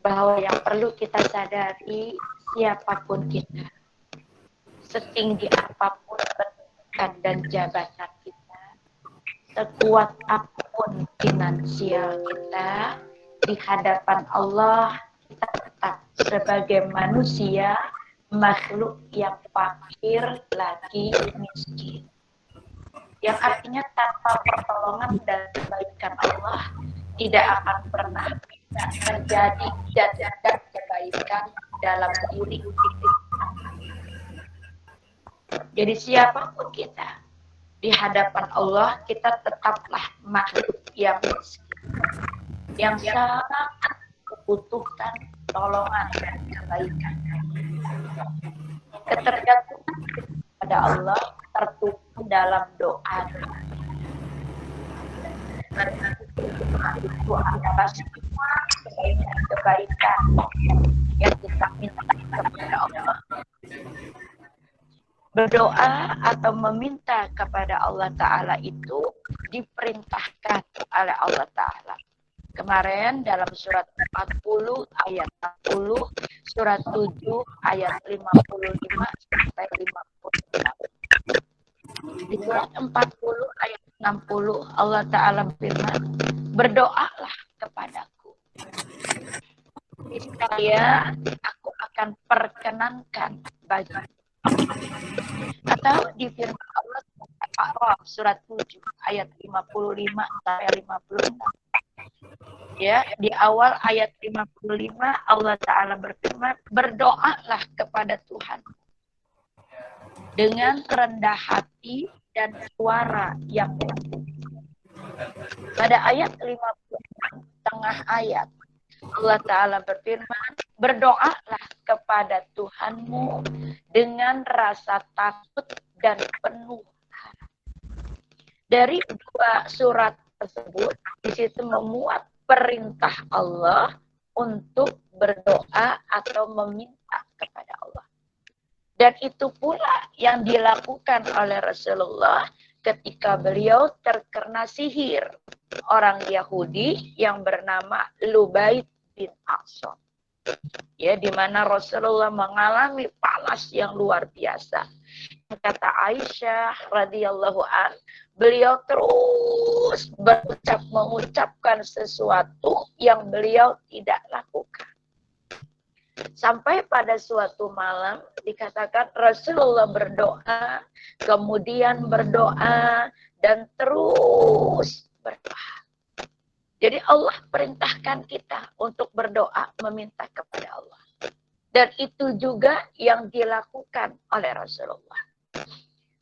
bahwa yang perlu kita sadari, siapapun kita, setinggi apapun pendidikan dan jabatan kita, sekuat apapun finansial kita, di hadapan Allah kita tetap sebagai manusia, makhluk yang fakir lagi miskin. Yang artinya tanpa pertolongan dan kebaikan Allah tidak akan pernah bisa terjadi dan kebaikan dalam diri kita. Jadi siapapun kita, di hadapan Allah kita tetaplah makhluk yang miskin, yang sangat membutuhkan tolongan dan kebaikan. Ketergantungan kepada Allah tertumpuk dalam doa. Itu adalah semua kebaikan yang kita minta kepada Allah. Berdoa atau meminta kepada Allah Ta'ala itu diperintahkan oleh Allah Ta'ala. Kemarin dalam surat 40 ayat 60, surat 7 ayat 55 sampai 56. Di surat 40 ayat 60 Allah Ta'ala berfirman, berdoalah kepadaku. Niscaya aku akan perkenankan bagimu. Atau di firman Allah Al-A'raf surat 7 ayat 55 sampai 56. Ya, di awal ayat 55 Allah Ta'ala berfirman, berdoalah kepada Tuhan dengan rendah hati dan suara yang lembut. Pada ayat 56 tengah ayat Allah Ta'ala berfirman, berdoalah kepada Tuhanmu dengan rasa takut dan penuh harap. Dari dua surat tersebut, di situ memuat perintah Allah untuk berdoa atau meminta kepada Allah. Dan itu pula yang dilakukan oleh Rasulullah ketika beliau terkena sihir orang Yahudi yang bernama Lubaid bin Aqsam. Ya, di mana Rasulullah mengalami panas yang luar biasa. Kata Aisyah radhiyallahu an, beliau terus mengucapkan sesuatu yang beliau tidak lakukan. Sampai pada suatu malam dikatakan Rasulullah berdoa, kemudian berdoa, dan terus berdoa. Jadi Allah perintahkan kita untuk berdoa meminta kepada Allah. Dan itu juga yang dilakukan oleh Rasulullah.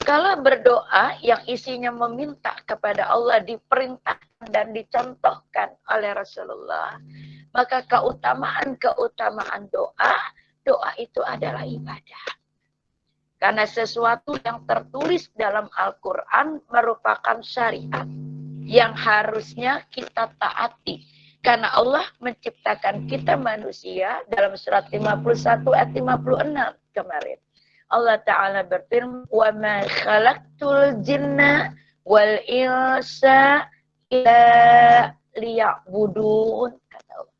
Kalau berdoa yang isinya meminta kepada Allah diperintahkan dan dicontohkan oleh Rasulullah, maka keutamaan doa itu adalah ibadah. Karena sesuatu yang tertulis dalam Al-Quran merupakan syariat yang harusnya kita taati. Karena Allah menciptakan kita manusia dalam surat 51 ayat 56 kemarin. Allah Ta'ala berfirman, وَمَا خَلَقْتُ الْجِنَّ وَالْإِنسَ إِلَّا لِيَعْبُدُونَ. Kata Allah,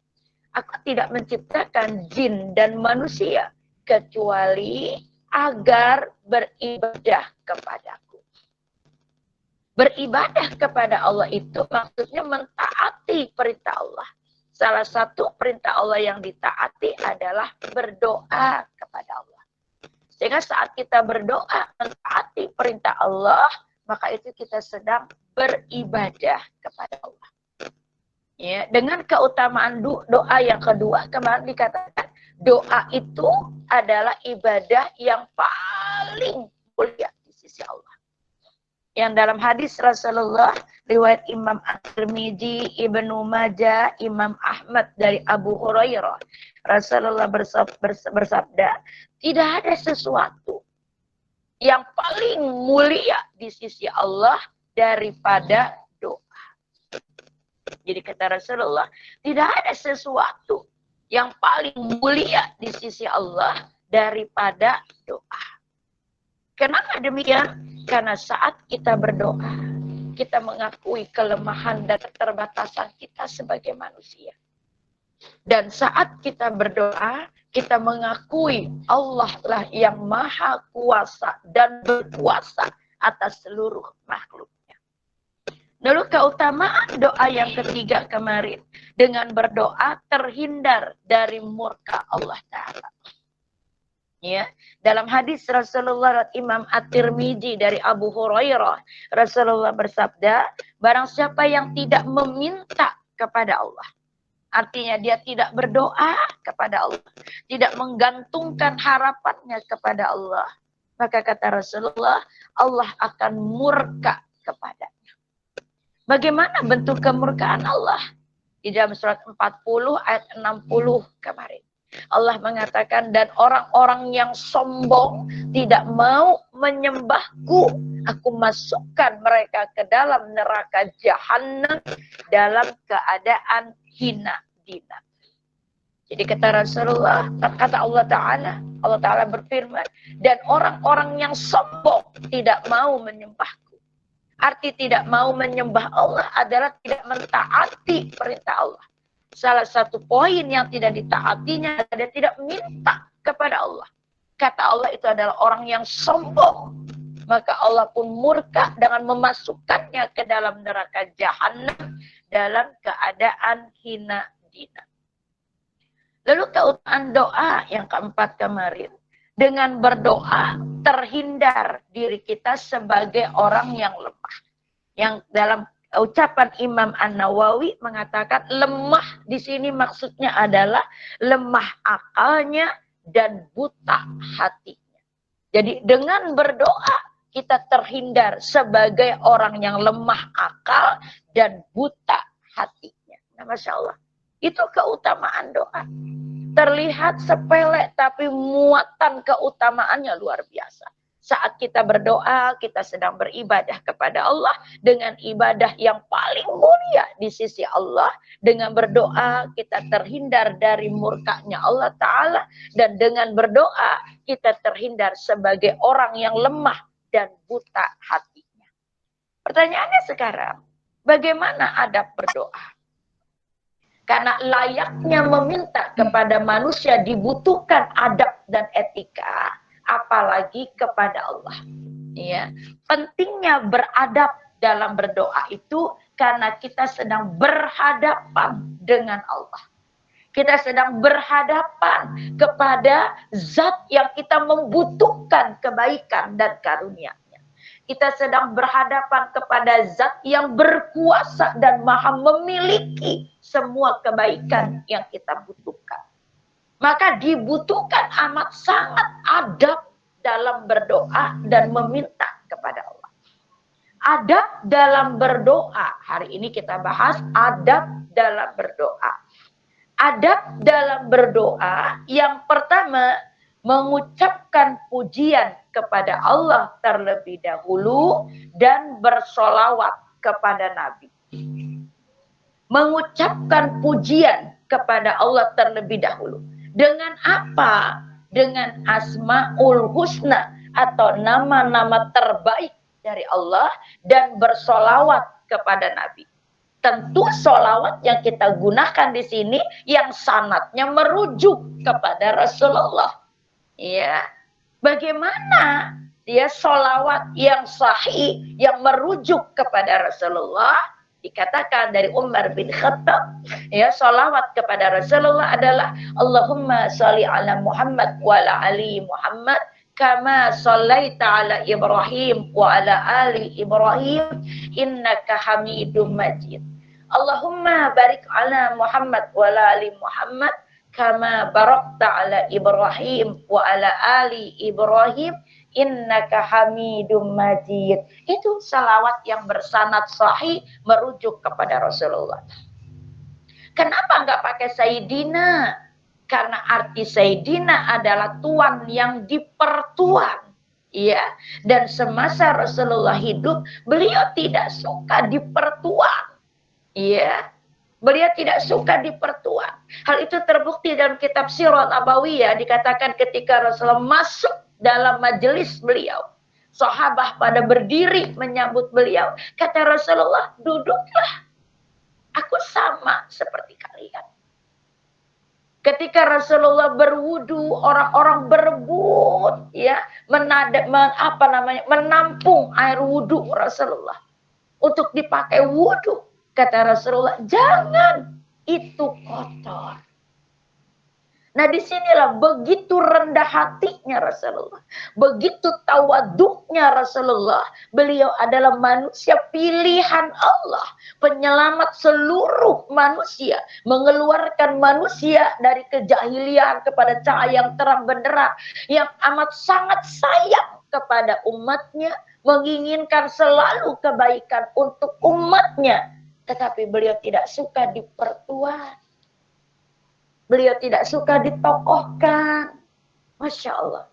aku tidak menciptakan jin dan manusia kecuali agar beribadah kepadaku. Beribadah kepada Allah itu maksudnya mentaati perintah Allah. Salah satu perintah Allah yang ditaati adalah berdoa kepada Allah. Sehingga saat kita berdoa mentaati perintah Allah, maka itu kita sedang beribadah kepada Allah. Ya, dengan keutamaan doa yang kedua, kemarin dikatakan doa itu adalah ibadah yang paling mulia di sisi Allah. Yang dalam hadis Rasulullah, riwayat Imam At-Tirmidzi, Ibnu Majah, Imam Ahmad dari Abu Hurairah, Rasulullah bersabda, tidak ada sesuatu yang paling mulia di sisi Allah daripada doa. Jadi kata Rasulullah, tidak ada sesuatu yang paling mulia di sisi Allah daripada doa. Kenapa demikian? Karena saat kita berdoa, kita mengakui kelemahan dan keterbatasan kita sebagai manusia. Dan saat kita berdoa, kita mengakui Allah lah yang maha kuasa dan berkuasa atas seluruh makhluknya. Lalu keutamaan doa yang ketiga kemarin, dengan berdoa terhindar dari murka Allah Ta'ala. Ya, dalam hadis Rasulullah Imam At-Tirmidzi dari Abu Hurairah, Rasulullah bersabda, barang siapa yang tidak meminta kepada Allah, artinya dia tidak berdoa kepada Allah, tidak menggantungkan harapannya kepada Allah, maka kata Rasulullah, Allah akan murka kepadanya. Bagaimana bentuk kemurkaan Allah? Di dalam surat 40 ayat 60 kemarin. Allah mengatakan, dan orang-orang yang sombong tidak mau menyembahku, aku masukkan mereka ke dalam neraka jahanam dalam keadaan hina dina. Jadi kata Rasulullah, kata Allah Ta'ala berfirman, dan orang-orang yang sombong tidak mau menyembahku. Arti tidak mau menyembah Allah adalah tidak mentaati perintah Allah. Salah satu poin yang tidak ditaatinya adalah dia tidak minta kepada Allah. Kata Allah itu adalah orang yang sombong. Maka Allah pun murka dengan memasukkannya ke dalam neraka jahanam dalam keadaan hina dina. Lalu keutamaan doa yang keempat kemarin. Dengan berdoa terhindar diri kita sebagai orang yang lemah. Yang dalam ucapan Imam An-Nawawi mengatakan lemah di sini maksudnya adalah lemah akalnya dan buta hatinya. Jadi dengan berdoa kita terhindar sebagai orang yang lemah akal dan buta hatinya. Nah, Masya Allah. Itu keutamaan doa. Terlihat sepele tapi muatan keutamaannya luar biasa. Saat kita berdoa, kita sedang beribadah kepada Allah dengan ibadah yang paling mulia di sisi Allah. Dengan berdoa, kita terhindar dari murkanya Allah Ta'ala. Dan dengan berdoa, kita terhindar sebagai orang yang lemah dan buta hatinya. Pertanyaannya sekarang, bagaimana adab berdoa? Karena layaknya meminta kepada manusia dibutuhkan adab dan etika, apalagi kepada Allah. Ya, pentingnya beradab dalam berdoa itu karena kita sedang berhadapan dengan Allah. Kita sedang berhadapan kepada zat yang kita membutuhkan kebaikan dan karunia. Kita sedang berhadapan kepada zat yang berkuasa dan maha memiliki semua kebaikan yang kita butuhkan. Maka dibutuhkan amat sangat adab dalam berdoa dan meminta kepada Allah. Adab dalam berdoa. Hari ini kita bahas adab dalam berdoa. Adab dalam berdoa yang pertama, mengucapkan pujian kepada Allah terlebih dahulu dan bersolawat kepada Nabi. Mengucapkan pujian kepada Allah terlebih dahulu. Dengan apa? Dengan Asmaul Husna atau nama-nama terbaik dari Allah dan bersolawat kepada Nabi. Tentu solawat yang kita gunakan di sini yang sanadnya merujuk kepada Rasulullah. Ya, bagaimana dia solawat yang sahih yang merujuk kepada Rasulullah? Dikatakan dari Umar bin Khattab, ya, solawat kepada Rasulullah adalah Allahumma sholli ala Muhammad wa ala ali Muhammad kama shallaita ala Ibrahim wa ala ali Ibrahim innaka Hamidum Majid. Allahumma barik ala Muhammad wa ala ali Muhammad kama barakta ala Ibrahim wa ala ali Ibrahim innaka Hamidum Majid. Itu salawat yang bersanad sahih merujuk kepada Rasulullah. Kenapa enggak pakai Sayyidina? Karena arti Sayyidina adalah tuan yang dipertuan. Ya, dan semasa Rasulullah hidup, beliau tidak suka dipertuan. Ya. Beliau tidak suka dipertuan. Hal itu terbukti dalam kitab Sirah Nabawiyah, dikatakan ketika Rasulullah masuk dalam majelis beliau, sahabat pada berdiri menyambut beliau. Kata Rasulullah, duduklah. Aku sama seperti kalian. Ketika Rasulullah berwudu, orang-orang berebut ya, menampung air wudu Rasulullah untuk dipakai wudu. Kata Rasulullah, jangan, itu kotor. Nah, disinilah begitu rendah hatinya Rasulullah, begitu tawaduknya Rasulullah. Beliau adalah manusia pilihan Allah, penyelamat seluruh manusia, mengeluarkan manusia dari kejahilian kepada cahaya yang terang benderang, yang amat sangat sayang kepada umatnya, menginginkan selalu kebaikan untuk umatnya. Tetapi beliau tidak suka dipertua. Beliau tidak suka ditokohkan. Masya Allah.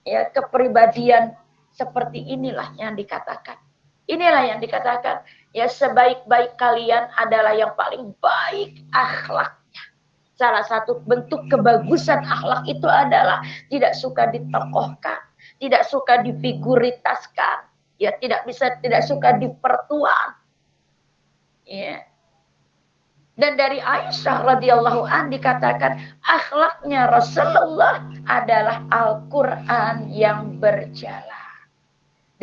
Ya, kepribadian seperti inilah yang dikatakan. Inilah yang dikatakan. Ya, sebaik-baik kalian adalah yang paling baik akhlaknya. Salah satu bentuk kebagusan akhlak itu adalah tidak suka ditokohkan. Tidak suka difiguritaskan. Ya, tidak suka dipertua. Ya. Dan dari Aisyah radhiyallahu an dikatakan akhlaknya Rasulullah adalah Al-Quran yang berjalan.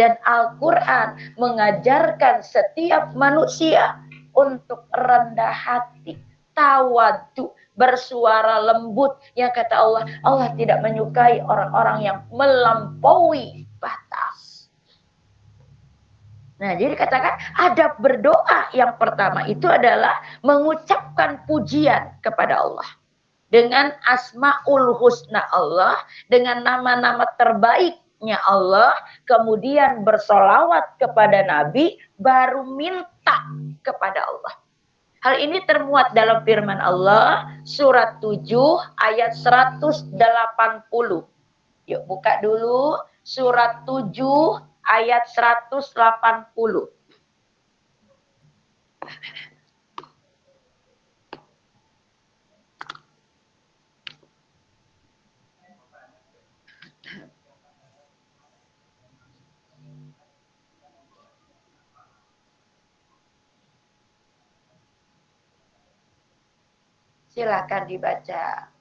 Dan Al-Quran mengajarkan setiap manusia untuk rendah hati, tawadu, bersuara lembut. Yang kata Allah, Allah tidak menyukai orang-orang yang melampaui batas. Nah, jadi katakan adab berdoa yang pertama itu adalah mengucapkan pujian kepada Allah. Dengan asma'ul husna Allah, dengan nama-nama terbaiknya Allah, kemudian bersolawat kepada Nabi, baru minta kepada Allah. Hal ini termuat dalam firman Allah, surat 7 ayat 180. Yuk buka dulu, surat 7 ayat 180. Silakan dibaca.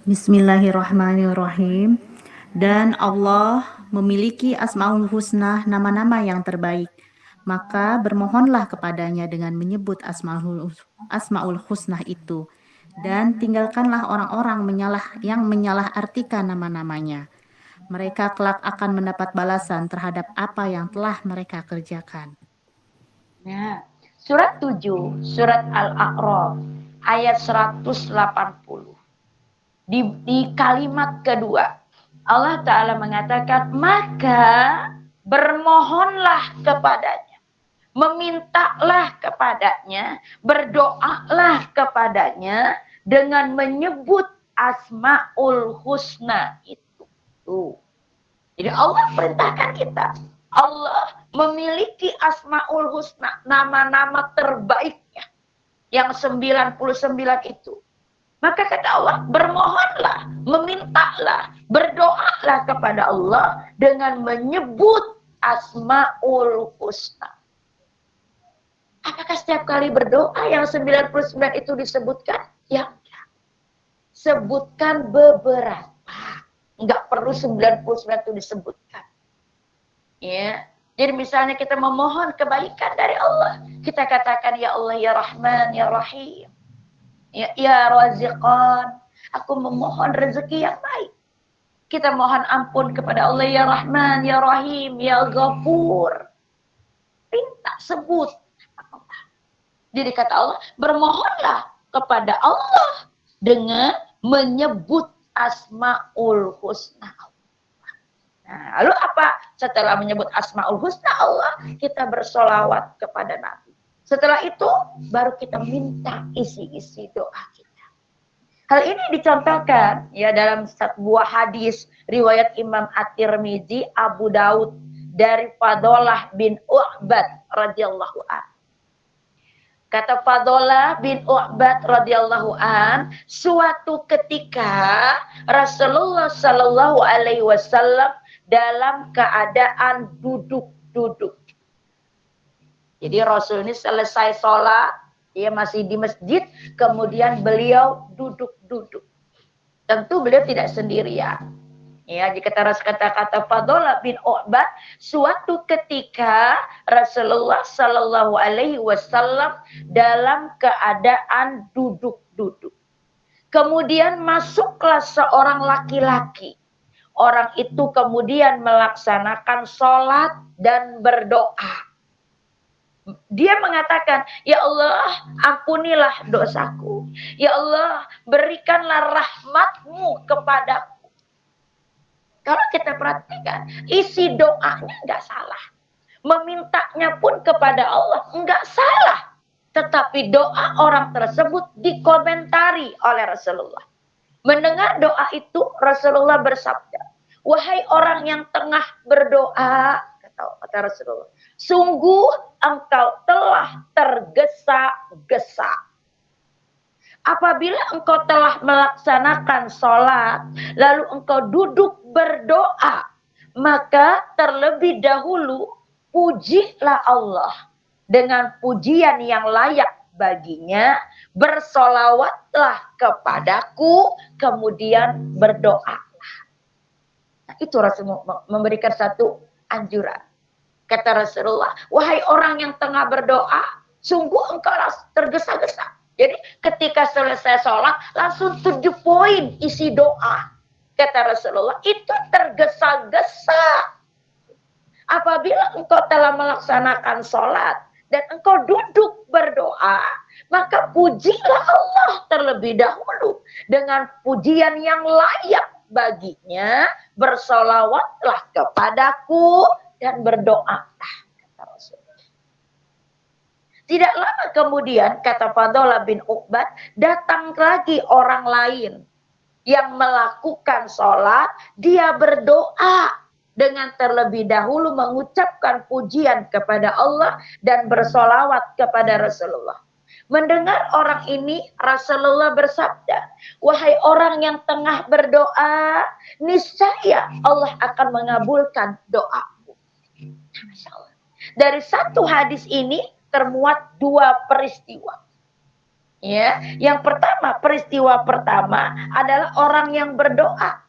Bismillahirrahmanirrahim. Dan Allah memiliki Asmaul Husna, nama-nama yang terbaik. Maka bermohonlah kepadanya dengan menyebut Asmaul Husna itu. Dan tinggalkanlah orang-orang yang menyalahartikan nama-namanya. Mereka kelak akan mendapat balasan terhadap apa yang telah mereka kerjakan. Nah, surat 7, surat Al-A'raf, ayat 180. Di kalimat kedua, Allah Ta'ala mengatakan, maka bermohonlah kepadanya, memintalah kepadanya, berdoalah kepadanya dengan menyebut Asma'ul Husna itu. Jadi Allah perintahkan kita. Allah memiliki Asma'ul Husna, nama-nama terbaiknya, yang 99 itu. Maka kata Allah, bermohonlah, memintalah, berdoalah kepada Allah dengan menyebut Asma'ul Husna. Apakah setiap kali berdoa yang 99 itu disebutkan? Ya enggak. Sebutkan beberapa. Enggak perlu 99 itu disebutkan. Ya. Jadi misalnya kita memohon kebaikan dari Allah, kita katakan ya Allah ya Rahman ya Rahim. Ya Raziqan, aku memohon rezeki yang baik. Kita mohon ampun kepada Allah ya Rahman, ya Rahim, ya Ghafur. Minta sebut. Jadi kata Allah, bermohonlah kepada Allah dengan menyebut Asma'ul Husna. Nah, lalu apa? Setelah menyebut Asma'ul Husna Allah, kita bersolawat kepada Nabi. Setelah itu, baru kita minta isi-isi doa kita. Hal ini dicontohkan ya dalam sebuah hadis riwayat Imam At-Tirmizi, Abu Daud dari Fadhalah bin U'bad radhiyallahu an. Kata Fadhalah bin U'bad radhiyallahu an, suatu ketika Rasulullah sallallahu alaihi wasallam dalam keadaan duduk-duduk. Jadi Rasul ini selesai sholat, Dia masih di masjid, kemudian beliau duduk-duduk. Tentu beliau tidak sendirian. Ya, jika kata Fadhalah bin Uqbah, suatu ketika Rasulullah Shallallahu Alaihi Wasallam dalam keadaan duduk-duduk. Kemudian masuklah seorang laki-laki. Orang itu kemudian melaksanakan sholat dan berdoa. Dia mengatakan, ya Allah, ampunilah dosaku. Ya Allah, berikanlah rahmat-Mu kepadaku. Kalau kita perhatikan, isi doanya nggak salah. Memintanya pun kepada Allah nggak salah. Tetapi doa orang tersebut dikomentari oleh Rasulullah. Mendengar doa itu, Rasulullah bersabda, wahai orang yang tengah berdoa, kata Rasulullah, sungguh engkau telah tergesa-gesa. Apabila engkau telah melaksanakan sholat, lalu engkau duduk berdoa, maka terlebih dahulu pujilah Allah dengan pujian yang layak baginya, bersolawatlah kepadaku, kemudian berdoalah. Nah, itu Rasulullah memberikan satu anjuran. Kata Rasulullah, wahai orang yang tengah berdoa, sungguh engkau tergesa-gesa. Jadi ketika selesai sholat, langsung to the point isi doa. Kata Rasulullah, itu tergesa-gesa. Apabila engkau telah melaksanakan sholat, dan engkau duduk berdoa, maka pujilah Allah terlebih dahulu dengan pujian yang layak baginya, bersolawatlah kepadaku dan berdoalah, kata Rasulullah. Tidak lama kemudian, kata Fadhalah bin Uqbah, datang lagi orang lain yang melakukan sholat, dia berdoa dengan terlebih dahulu mengucapkan pujian kepada Allah dan bersolawat kepada Rasulullah. Mendengar orang ini, Rasulullah bersabda, wahai orang yang tengah berdoa, niscaya Allah akan mengabulkan doamu. Masya Allah. Dari satu hadis ini termuat dua peristiwa. Ya, yang pertama, peristiwa pertama adalah orang yang berdoa,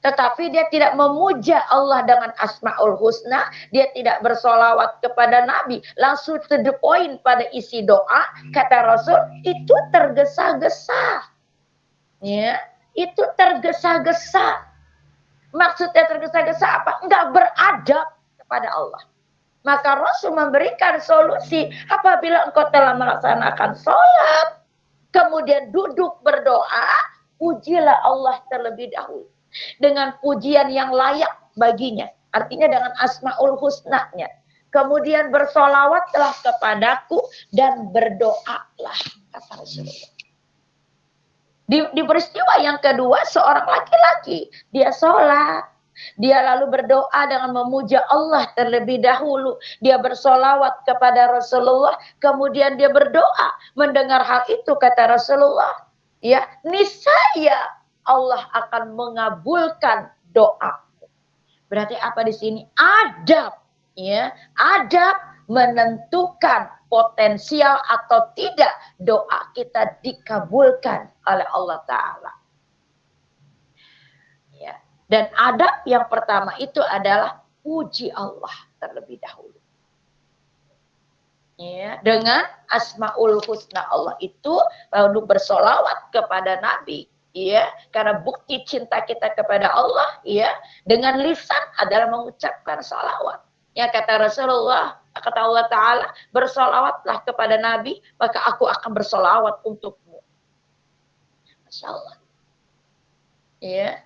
tetapi dia tidak memuja Allah dengan Asmaul Husna, dia tidak bersolawat kepada Nabi, langsung to the point pada isi doa, kata Rasul, itu tergesa-gesa. Ya, itu tergesa-gesa. Maksudnya tergesa-gesa apa? Enggak beradab kepada Allah. Maka Rasul memberikan solusi, apabila engkau telah melaksanakan sholat, kemudian duduk berdoa, pujilah Allah terlebih dahulu dengan pujian yang layak baginya, artinya dengan Asmaul Husna-nya. Kemudian bersolawatlah kepadaku dan berdoalah, kata Rasulullah. Di peristiwa yang kedua, seorang laki-laki, dia sholat, dia lalu berdoa dengan memuja Allah terlebih dahulu, dia bersolawat kepada Rasulullah, kemudian dia berdoa. Mendengar hal itu, kata Rasulullah, ya, niscaya Allah akan mengabulkan doa. Berarti apa di sini? Adab, ya, adab menentukan potensial atau tidak doa kita dikabulkan oleh Allah Ta'ala. Ya. Dan adab yang pertama itu adalah puji Allah terlebih dahulu. Ya, dengan Asmaul Husna Allah itu lalu bersolawat kepada Nabi. Ya, karena bukti cinta kita kepada Allah, ya, dengan lisan adalah mengucapkan salawat. Ya, kata Rasulullah, kata Allah Ta'ala, bersolawatlah kepada Nabi, maka aku akan bersolawat untukmu. Masya Allah. Ya,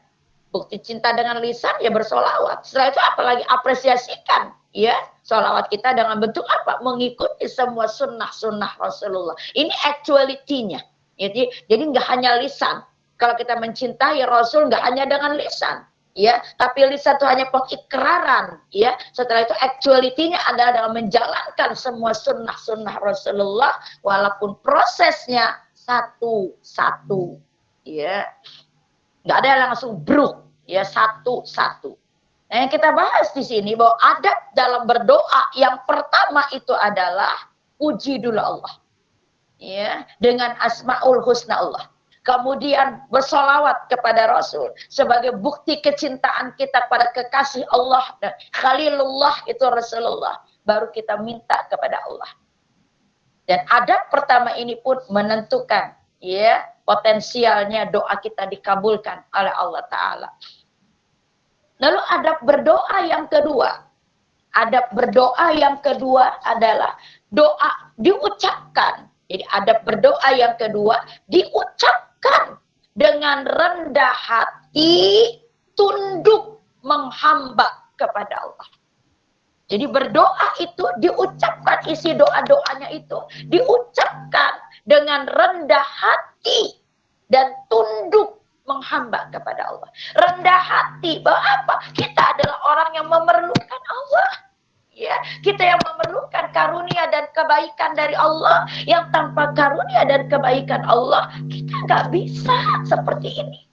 bukti cinta dengan lisan, ya bersolawat. Setelah itu apalagi apresiasikan, ya, solawat kita dengan bentuk apa? Mengikuti semua sunnah-sunnah Rasulullah. Ini actuality-nya. Jadi nggak hanya lisan. Kalau kita mencintai Rasul nggak hanya dengan lisan, ya, tapi lisan itu hanya pengikraran, ya. Setelah itu actuality-nya adalah dalam menjalankan semua sunnah-sunnah Rasulullah, walaupun prosesnya satu-satu, ya. Nggak ada yang langsung bruk, ya, satu-satu. Nah, yang kita bahas di sini bahwa adab dalam berdoa yang pertama itu adalah puji dulu Allah. ya, dengan Asmaul Husna Allah. Kemudian bersolawat kepada Rasul sebagai bukti kecintaan kita pada kekasih Allah dan Khalilullah itu Rasulullah. Baru kita minta kepada Allah. Dan adab pertama ini pun menentukan ya potensialnya doa kita dikabulkan oleh Allah Ta'ala. Lalu adab berdoa yang kedua. Adab berdoa yang kedua adalah doa diucapkan. Jadi adab berdoa yang kedua diucapkan dengan rendah hati, tunduk menghamba kepada Allah. Jadi berdoa itu diucapkan, isi doa-doanya itu diucapkan dengan rendah hati dan tunduk menghamba kepada Allah. Rendah hati bahwa apa? Kita adalah orang yang memerlukan Allah. Ya, kita yang memerlukan karunia dan kebaikan dari Allah. Yang tanpa karunia dan kebaikan Allah, kita nggak bisa seperti ini.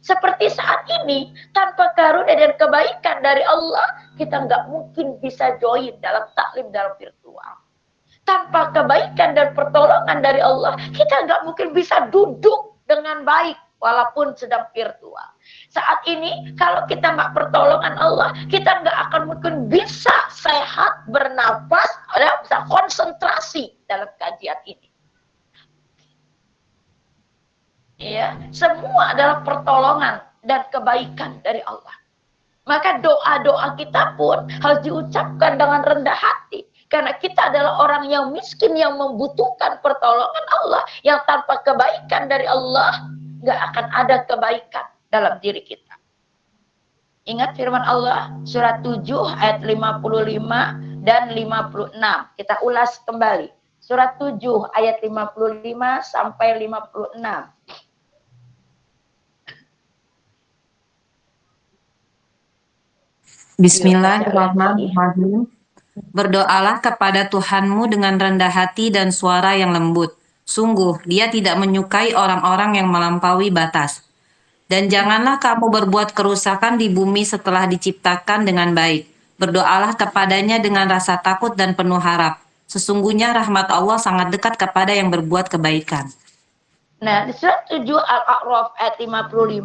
Seperti saat ini, tanpa karunia dan kebaikan dari Allah, kita nggak mungkin bisa join dalam taklim dalam virtual. Tanpa kebaikan dan pertolongan dari Allah, kita nggak mungkin bisa duduk dengan baik walaupun sedang virtual. Saat ini, kalau kita nggak pertolongan Allah, kita nggak akan mungkin bisa sehat, bernafas, bisa konsentrasi dalam kajian ini. Ya, semua adalah pertolongan dan kebaikan dari Allah. Maka doa-doa kita pun harus diucapkan dengan rendah hati. Karena kita adalah orang yang miskin yang membutuhkan pertolongan Allah. Yang tanpa kebaikan dari Allah, nggak akan ada kebaikan dalam diri kita. Ingat firman Allah, surat 7 ayat 55 dan 56. Kita ulas kembali. Surat 7 ayat 55 sampai 56. Bismillahirrahmanirrahim. Berdoalah kepada Tuhanmu dengan rendah hati dan suara yang lembut. Sungguh, Dia tidak menyukai orang-orang yang melampaui batas. Dan janganlah kamu berbuat kerusakan di bumi setelah diciptakan dengan baik. Berdoalah kepadanya dengan rasa takut dan penuh harap. Sesungguhnya rahmat Allah sangat dekat kepada yang berbuat kebaikan. Nah, di surat 7 Al-A'raf ayat 55.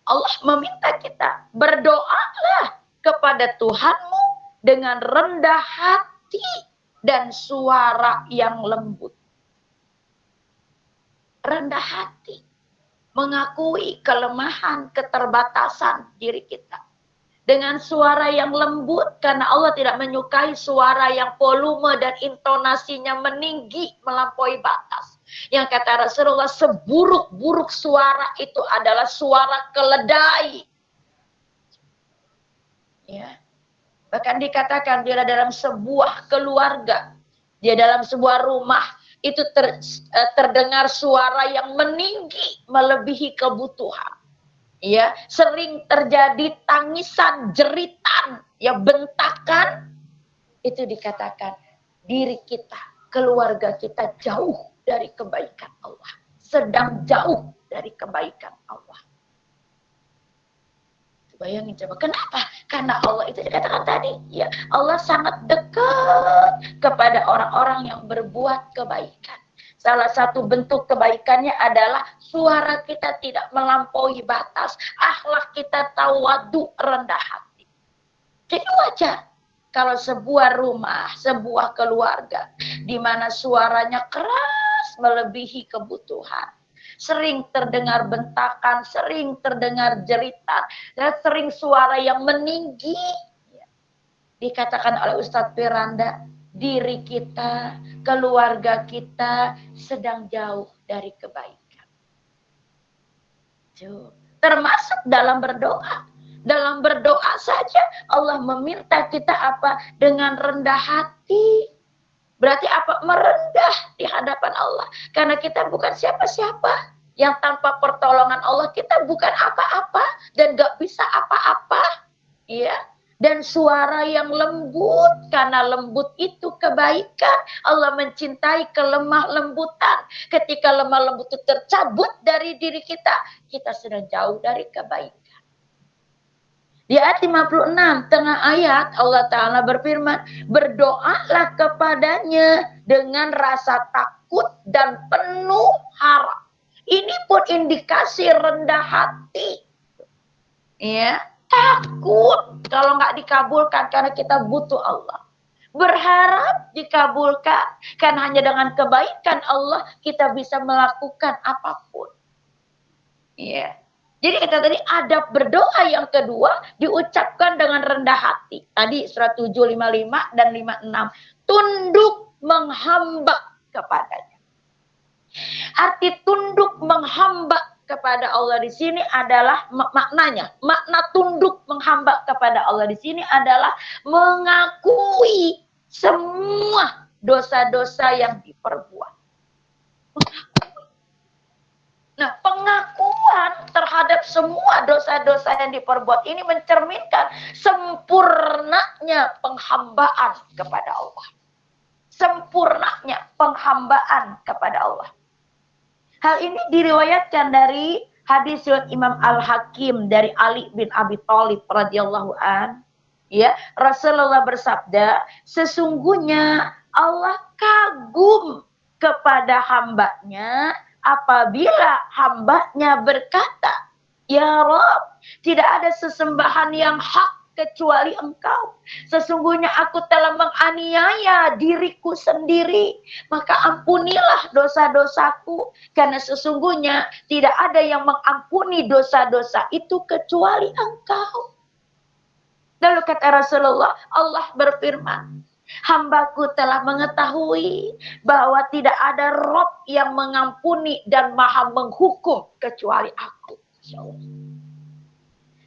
Allah meminta kita berdoalah kepada Tuhanmu dengan rendah hati dan suara yang lembut. Rendah hati, mengakui kelemahan, keterbatasan diri kita. Dengan suara yang lembut, karena Allah tidak menyukai suara yang volume dan intonasinya meninggi melampaui batas. Yang kata Rasulullah, seburuk-buruk suara itu adalah suara keledai. Ya. Bahkan dikatakan bila dalam sebuah keluarga, dia dalam sebuah rumah, itu terdengar suara yang meninggi melebihi kebutuhan. Ya, sering terjadi tangisan, jeritan, ya bentakan, itu dikatakan diri kita, keluarga kita jauh dari kebaikan Allah, sedang jauh dari kebaikan Allah. Bayangin coba, kenapa? Karena Allah itu dikatakan tadi, ya Allah sangat dekat kepada orang-orang yang berbuat kebaikan. Salah satu bentuk kebaikannya adalah suara kita tidak melampaui batas, akhlak kita tawadu, rendah hati. Jadi wajar kalau sebuah rumah, sebuah keluarga, di mana suaranya keras melebihi kebutuhan, sering terdengar bentakan, sering terdengar jeritan, dan sering suara yang meninggi. Dikatakan oleh Ustadz Firanda, diri kita, keluarga kita sedang jauh dari kebaikan. Termasuk dalam berdoa. Dalam berdoa saja Allah meminta kita apa? Dengan rendah hati. Berarti apa? Merendah di hadapan Allah. Karena kita bukan siapa-siapa. Yang tanpa pertolongan Allah kita bukan apa-apa. Dan gak bisa apa-apa. Ya. Dan suara yang lembut. Karena lembut itu kebaikan. Allah mencintai kelemah lembutan. Ketika lemah lembut itu tercabut dari diri kita. Kita sudah jauh dari kebaikan. Di ayat 56 tengah ayat Allah Ta'ala berfirman, berdoalah kepadanya dengan rasa takut dan penuh harap. Ini pun indikasi rendah hati. Ya, takut kalau nggak dikabulkan karena kita butuh Allah. Berharap dikabulkan kan hanya dengan kebaikan Allah kita bisa melakukan apapun. Ya. Jadi kita tadi adab berdoa yang kedua diucapkan dengan rendah hati. Tadi surat 7, 55 dan 56. Tunduk menghamba kepadanya. Arti tunduk menghamba kepada Allah di sini adalah maknanya. Makna tunduk menghamba kepada Allah di sini adalah mengakui semua dosa-dosa yang diperbuat. Nah, pengakuan terhadap semua dosa-dosa yang diperbuat ini mencerminkan sempurnanya penghambaan kepada Allah. Sempurnanya penghambaan kepada Allah. Hal ini diriwayatkan dari hadis riwayat Imam Al-Hakim dari Ali bin Abi Thalib radhiyallahu an. Ya, Rasulullah bersabda, sesungguhnya Allah kagum kepada hambanya apabila hambanya berkata, ya Rabb, tidak ada sesembahan yang hak kecuali Engkau. Sesungguhnya aku telah menganiaya diriku sendiri. Maka ampunilah dosa-dosaku. Karena sesungguhnya tidak ada yang mengampuni dosa-dosa itu kecuali Engkau. Lalu kata Rasulullah, Allah berfirman, hambaku telah mengetahui bahwa tidak ada Rob yang mengampuni dan maha menghukum kecuali aku.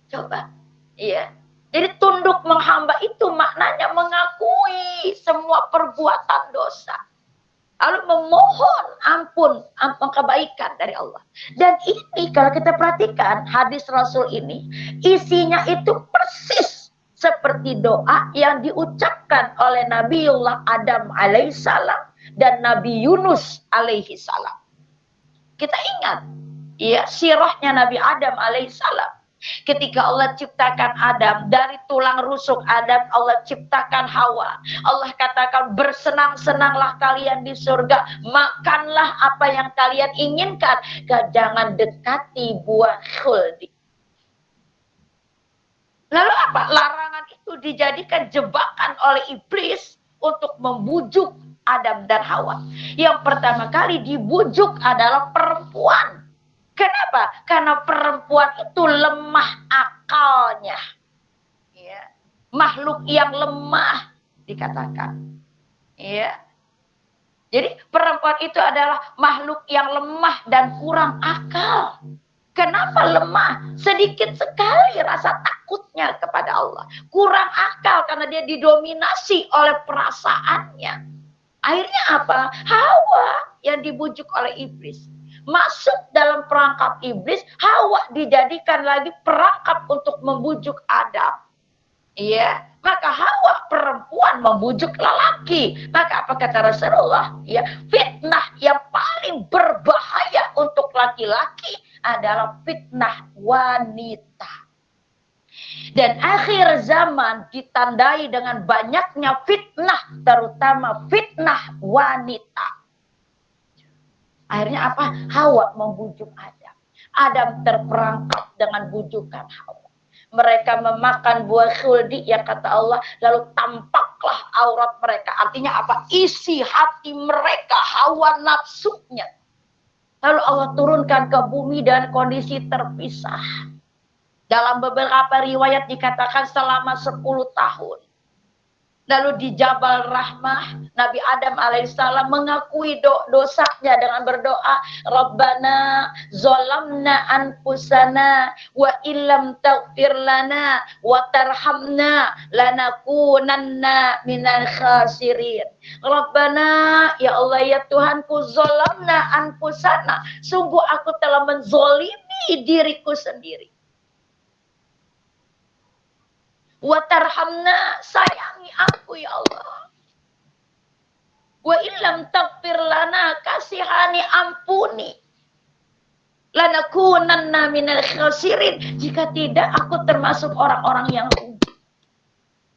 Coba, iya. Jadi tunduk menghamba itu maknanya mengakui semua perbuatan dosa. Lalu memohon ampun kebaikan dari Allah. Dan ini kalau kita perhatikan hadis Rasul ini, isinya itu persis seperti doa yang diucapkan oleh Nabiullah Adam alaihissalam dan Nabi Yunus alaihissalam. Kita ingat, ya, sirahnya Nabi Adam alaihissalam. Ketika Allah ciptakan Adam, dari tulang rusuk Adam Allah ciptakan Hawa. Allah katakan bersenang-senanglah kalian di surga, makanlah apa yang kalian inginkan, jangan dekati buah khuldi. Lalu apa? Larangan itu dijadikan jebakan oleh iblis untuk membujuk Adam dan Hawa. Yang pertama kali dibujuk adalah perempuan. Kenapa? Karena perempuan itu lemah akalnya. Ya. Makhluk yang lemah dikatakan. Ya. Jadi perempuan itu adalah makhluk yang lemah dan kurang akal. Kenapa lemah? Sedikit sekali rasa takutnya kepada Allah. Kurang akal karena dia didominasi oleh perasaannya. Akhirnya apa? Hawa yang dibujuk oleh iblis. Masuk dalam perangkap iblis, Hawa dijadikan lagi perangkap untuk membujuk Adam. Iya, maka Hawa perempuan membujuk lelaki. Maka apa kata Rasulullah? Ya, fitnah yang paling berbahaya untuk laki-laki adalah fitnah wanita. Dan akhir zaman ditandai dengan banyaknya fitnah, terutama fitnah wanita. Akhirnya apa? Hawa membujuk Adam. Adam terperangkap dengan bujukan Hawa. Mereka memakan buah khuldi yang kata Allah, lalu tampaklah aurat mereka. Artinya apa? Isi hati mereka, hawa nafsunya. Lalu Allah turunkan ke bumi dan kondisi terpisah. Dalam beberapa riwayat dikatakan selama 10 tahun. Lalu di Jabal Rahmah, Nabi Adam alaihissalam mengakui dosanya dengan berdoa, Rabbana zolamna anfusana wa illam taghfir lana wa tarhamna lanakunanna minal khasirin. Rabbana, ya Allah ya Tuhanku, zolamna anfusana, sungguh aku telah menzolimi diriku sendiri. Watarhamna, sayangi aku ya Allah. Wa illam taghfir lana, kasihani, ampuni. Lanakunanna minal khasirin. Jika tidak, aku termasuk orang-orang yang rugi.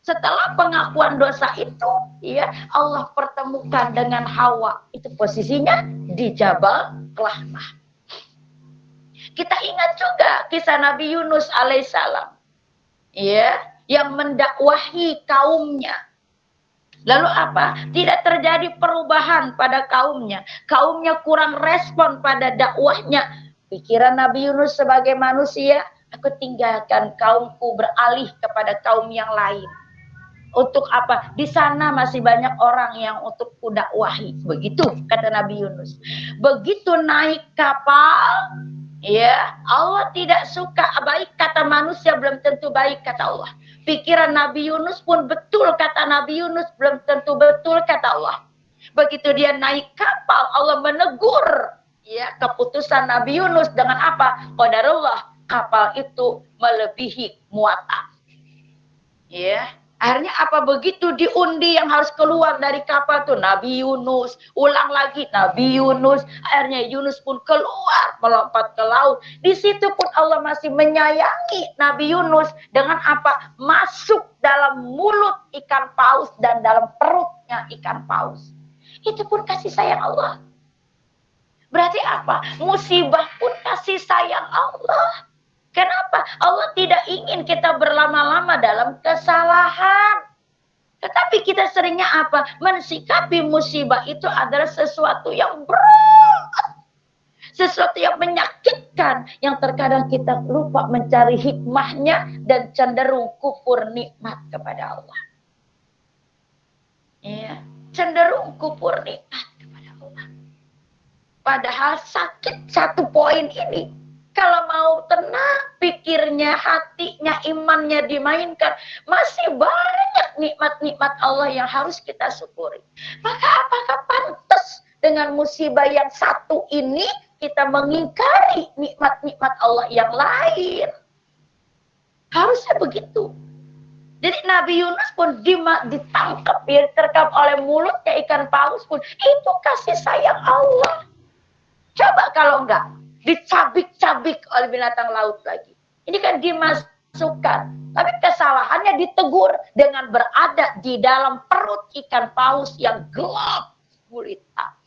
Setelah pengakuan dosa itu, ya, Allah pertemukan dengan Hawa. Itu posisinya di Jabal Rahmah. Kita ingat juga kisah Nabi Yunus alaihissalam, ya, yang mendakwahi kaumnya. Lalu apa? Tidak terjadi perubahan pada kaumnya. Kaumnya kurang respon pada dakwahnya. Pikiran Nabi Yunus sebagai manusia, aku tinggalkan kaumku beralih kepada kaum yang lain. Untuk apa? Di sana masih banyak orang yang untuk kudakwahi. Begitu kata Nabi Yunus. Begitu naik kapal, ya, Allah tidak suka baik kata manusia, belum tentu baik kata Allah. Pikiran Nabi Yunus pun betul kata Nabi Yunus, belum tentu betul kata Allah. Begitu dia naik kapal, Allah menegur, ya, keputusan Nabi Yunus dengan apa? Qadarullah, kapal itu melebihi muatan. Ya, akhirnya apa? Begitu diundi yang harus keluar dari kapal tuh Nabi Yunus, ulang lagi Nabi Yunus. Akhirnya Yunus pun keluar melompat ke laut. Di situ pun Allah masih menyayangi Nabi Yunus dengan apa? Masuk dalam mulut ikan paus dan dalam perutnya ikan paus. Itu pun kasih sayang Allah. Berarti apa? Musibah pun kasih sayang Allah. Kenapa? Allah tidak ingin kita berlama-lama dalam kesalahan. Tetapi kita seringnya apa? Mensikapi musibah itu adalah sesuatu yang berat. Sesuatu yang menyakitkan. Yang terkadang kita lupa mencari hikmahnya dan cenderung kufur nikmat kepada Allah. Ya, cenderung kufur nikmat kepada Allah. Padahal sakit satu poin ini. Kalau mau tenang, pikirnya, hatinya, imannya dimainkan, masih banyak nikmat-nikmat Allah yang harus kita syukuri. Maka apakah pantas dengan musibah yang satu ini kita mengingkari nikmat-nikmat Allah yang lain? Harusnya begitu. Jadi Nabi Yunus pun ditangkap, diterkam oleh mulutnya ikan paus pun, itu kasih sayang Allah. Coba kalau enggak, dicabik-cabik oleh binatang laut lagi. Ini kan dimasukkan. Tapi kesalahannya ditegur dengan berada di dalam perut ikan paus yang gelap gulita.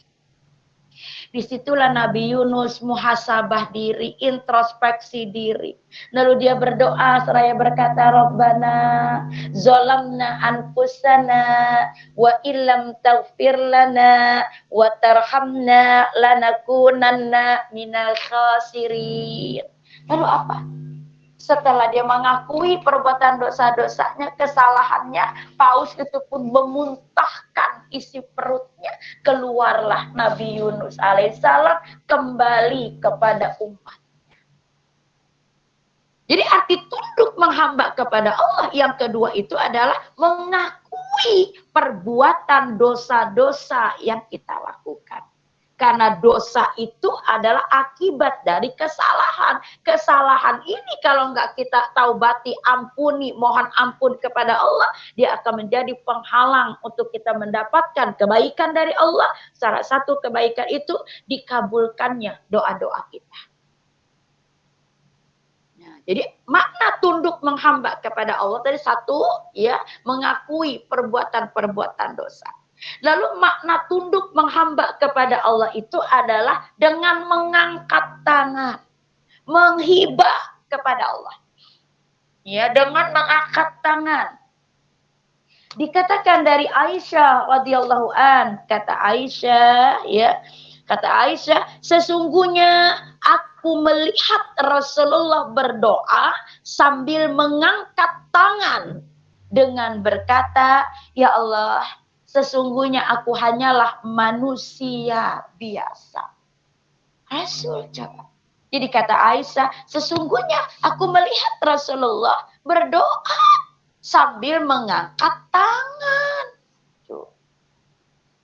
Disitulah Nabi Yunus muhasabah diri, introspeksi diri. Lalu dia berdoa seraya berkata, Rabbana zolamna anfusana wa illam taghfir lana wa tarhamna lanakunanna minal khasirin. Lalu apa? Setelah dia mengakui perbuatan dosa-dosanya, kesalahannya, paus itu pun memuntahkan isi perutnya. Keluarlah Nabi Yunus alaihissalam kembali kepada umatnya. Jadi arti tunduk menghamba kepada Allah yang kedua itu adalah mengakui perbuatan dosa-dosa yang kita lakukan. Karena dosa itu adalah akibat dari kesalahan. Kesalahan ini kalau nggak kita taubati, ampuni, mohon ampun kepada Allah, dia akan menjadi penghalang untuk kita mendapatkan kebaikan dari Allah. Salah satu kebaikan itu dikabulkannya doa-doa kita. Nah, jadi makna tunduk menghamba kepada Allah tadi satu, ya, mengakui perbuatan-perbuatan dosa. Lalu makna tunduk menghamba kepada Allah itu adalah dengan mengangkat tangan, menghibah kepada Allah. Ya, dengan mengangkat tangan. Dikatakan dari Aisyah radhiyallahu an, kata Aisyah, ya, kata Aisyah, sesungguhnya aku melihat Rasulullah berdoa sambil mengangkat tangan dengan berkata, ya Allah, sesungguhnya aku hanyalah manusia biasa. Rasul coba. Jadi kata Aisyah, sesungguhnya aku melihat Rasulullah berdoa sambil mengangkat tangan.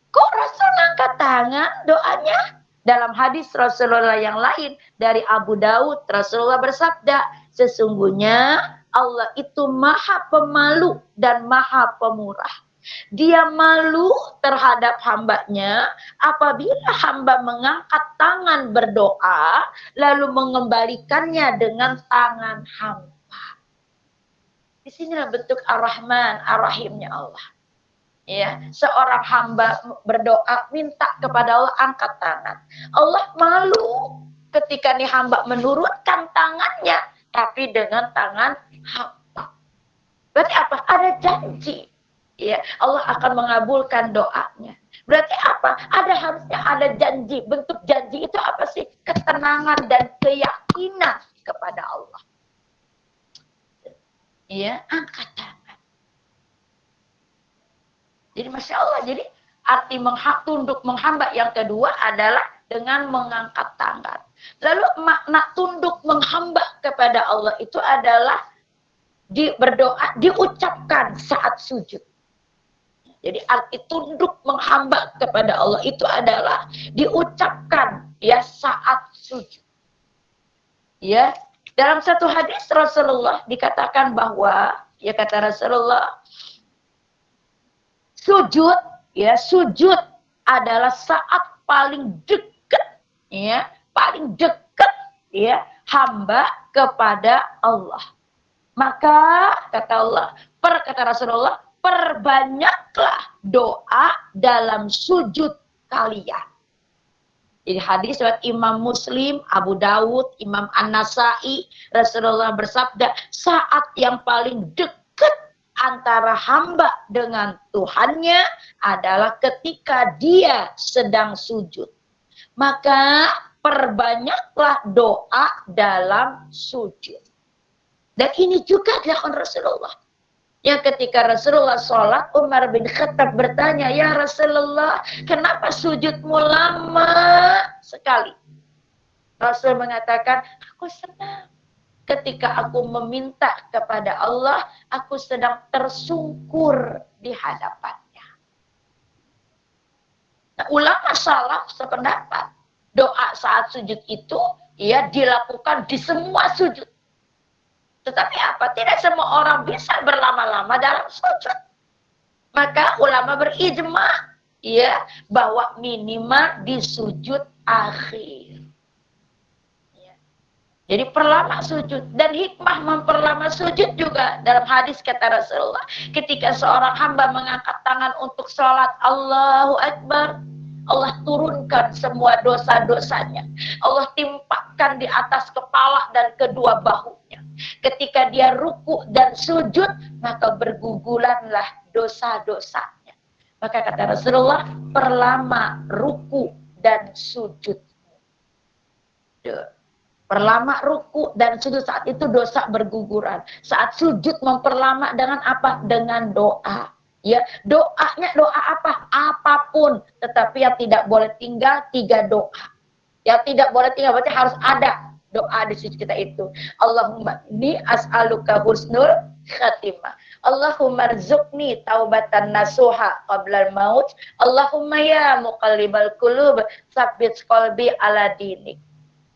Kok Rasul angkat tangan doanya? Dalam hadis Rasulullah yang lain dari Abu Daud, Rasulullah bersabda, sesungguhnya Allah itu maha pemalu dan maha pemurah. Dia malu terhadap hambanya apabila hamba mengangkat tangan berdoa lalu mengembalikannya dengan tangan hamba. Di sinilah bentuk Ar-Rahman, Ar-Rahimnya Allah. Ya, seorang hamba berdoa minta kepada Allah angkat tangan. Allah malu ketika nih hamba menurunkan tangannya tapi dengan tangan hamba. Berarti apa? Ada janji. Ya, Allah akan mengabulkan doanya. Berarti apa? Harusnya ada janji. Bentuk janji itu apa sih? Ketenangan dan keyakinan kepada Allah. Ya, angkat tangan. Jadi Masya Allah, jadi arti tunduk menghamba yang kedua adalah dengan mengangkat tangan. Lalu makna tunduk menghamba kepada Allah itu adalah berdoa, diucapkan saat sujud. Jadi arti tunduk menghamba kepada Allah itu adalah diucapkan ya saat sujud. Ya, dalam satu hadis Rasulullah dikatakan bahwa ya kata Rasulullah sujud adalah saat paling dekat ya hamba kepada Allah. Maka kata Rasulullah, perbanyaklah doa dalam sujud kalian. Jadi hadis riwayat Imam Muslim, Abu Dawud, Imam An-Nasai, Rasulullah bersabda, saat yang paling dekat antara hamba dengan Tuhannya adalah ketika dia sedang sujud. Maka perbanyaklah doa dalam sujud. Dan ini juga dilakukan Rasulullah. Yang ketika Rasulullah sholat, Umar bin Khattab bertanya, ya Rasulullah, kenapa sujudmu lama sekali? Rasul mengatakan, aku senang. Ketika aku meminta kepada Allah, aku sedang tersungkur di hadapannya. Nah, ulama salaf sependapat, doa saat sujud itu ya dilakukan di semua sujud. Tetapi apa? Tidak semua orang bisa berlama-lama dalam sujud. Maka ulama berijma ya bahwa minimal di sujud akhir. Ya. Jadi perlama sujud, dan hikmah memperlama sujud juga dalam hadis kata Rasulullah, ketika seorang hamba mengangkat tangan untuk sholat, Allahu Akbar, Allah turunkan semua dosa-dosanya. Allah timpakan di atas kepala dan kedua bahunya. Ketika dia ruku dan sujud, maka berguguranlah dosa-dosanya. Maka kata Rasulullah, perlama ruku dan sujud. Perlama ruku dan sujud, saat itu dosa berguguran. Saat sujud memperlama dengan apa? Dengan doa. Ya, doanya doa apa? Apapun, tetapi yang tidak boleh tinggal 3 doa. Yang tidak boleh tinggal berarti harus ada doa di sujud kita itu. Allahumma inni as'aluka husnul khatimah. Allahumma rzuqni taubatan nasuha qablal maut. Allahumma ya muqallibal qulub tsabbit qalbi ala dinik.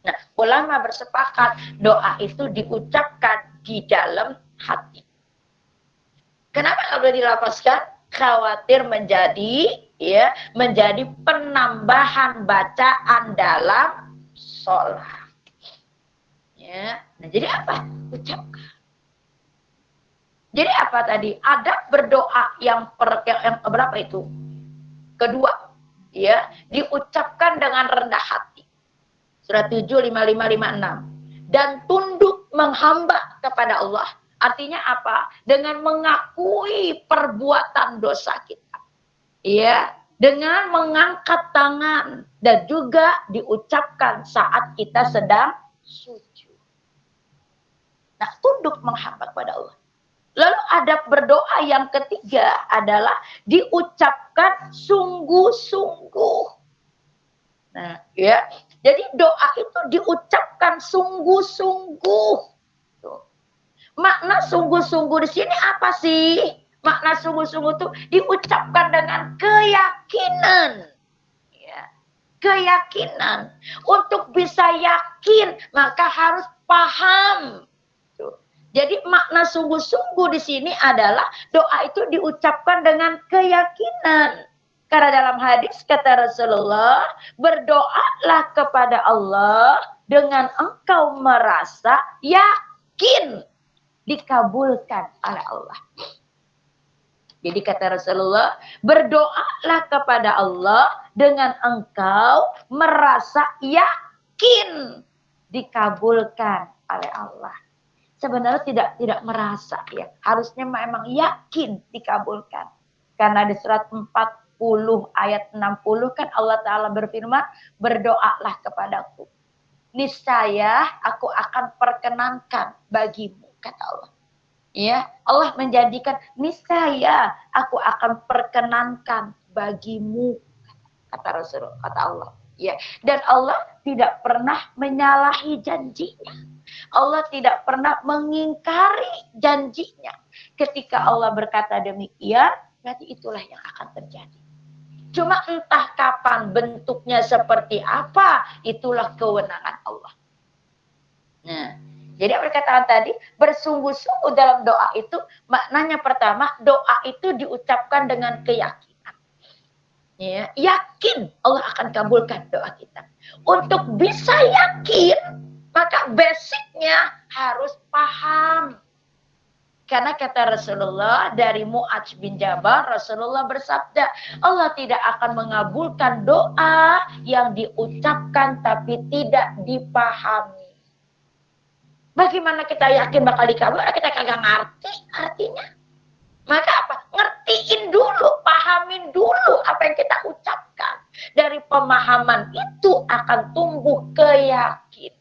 Nah, ulama bersepakat doa itu diucapkan di dalam hati. Kenapa nggak boleh dilafazkan? Khawatir menjadi penambahan bacaan dalam sholat. Ya, nah jadi apa? Ucapkan. Jadi apa tadi? Adab berdoa yang berapa itu? Kedua, ya, diucapkan dengan rendah hati. Surah 7, 55, 56. Dan tunduk menghamba kepada Allah. Artinya apa? Dengan mengakui perbuatan dosa kita. Ya, dengan mengangkat tangan dan juga diucapkan saat kita sedang sujud. Nah, tunduk menghamba kepada Allah. Lalu adab berdoa yang ketiga adalah diucapkan sungguh-sungguh. Nah, ya. Jadi doa itu diucapkan sungguh-sungguh. Makna sungguh-sungguh di sini apa sih? Makna sungguh-sungguh itu diucapkan dengan keyakinan. Ya, keyakinan. Untuk bisa yakin, maka harus paham. Jadi makna sungguh-sungguh di sini adalah doa itu diucapkan dengan keyakinan. Karena dalam hadis kata Rasulullah, berdoalah kepada Allah dengan engkau merasa yakin dikabulkan oleh Allah. Jadi kata Rasulullah, berdoalah kepada Allah dengan engkau merasa yakin dikabulkan oleh Allah. Sebenarnya tidak merasa ya. Harusnya memang yakin dikabulkan. Karena di surat 40 ayat 60 kan Allah Ta'ala berfirman, berdoalah kepadaku. Niscaya aku akan perkenankan bagimu, kata Allah. Ya, Allah menjadikan niscaya aku akan perkenankan bagimu, kata Rasulullah, kata Allah. Ya, dan Allah tidak pernah menyalahi janjinya. Allah tidak pernah mengingkari janjinya. Ketika Allah berkata demikian, berarti itulah yang akan terjadi. Cuma entah kapan bentuknya seperti apa, itulah kewenangan Allah. Nah, jadi perkataan tadi, bersungguh-sungguh dalam doa itu, maknanya pertama, doa itu diucapkan dengan keyakinan. Ya, yakin Allah akan kabulkan doa kita. Untuk bisa yakin, maka basicnya harus paham. Karena kata Rasulullah dari Mu'adz bin Jabal, Rasulullah bersabda, Allah tidak akan mengabulkan doa yang diucapkan tapi tidak dipahami. Bagaimana kita yakin bakal dikabul? Kita kagak ngerti artinya. Maka apa? Ngertiin dulu, pahamin dulu apa yang kita ucapkan. Dari pemahaman itu akan tumbuh keyakinan.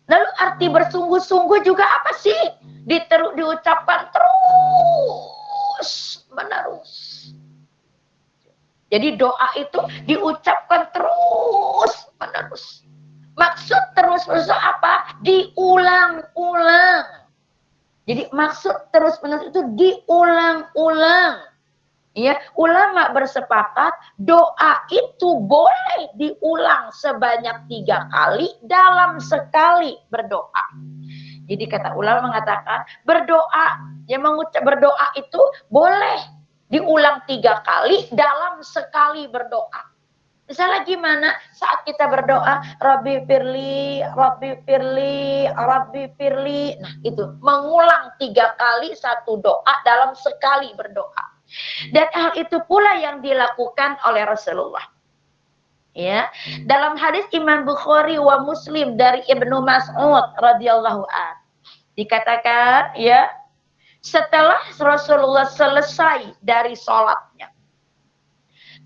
Lalu arti bersungguh-sungguh juga apa sih? Diucapkan terus menerus. Jadi doa itu diucapkan terus menerus. Maksud terus-menerus apa? Diulang-ulang. Jadi maksud terus-menerus itu diulang-ulang. Ya, ulama bersepakat doa itu boleh diulang sebanyak 3 kali dalam sekali berdoa. Jadi kata ulama mengatakan berdoa itu boleh diulang 3 kali dalam sekali berdoa. Misalnya gimana saat kita berdoa, Rabbi firli, Rabbi firli, Rabbi firli. Nah itu, mengulang 3 kali satu doa dalam sekali berdoa. Dan hal itu pula yang dilakukan oleh Rasulullah. Ya, dalam hadis Imam Bukhari wa Muslim dari Ibnu Mas'ud radhiyallahu an dikatakan ya, setelah Rasulullah selesai dari sholatnya,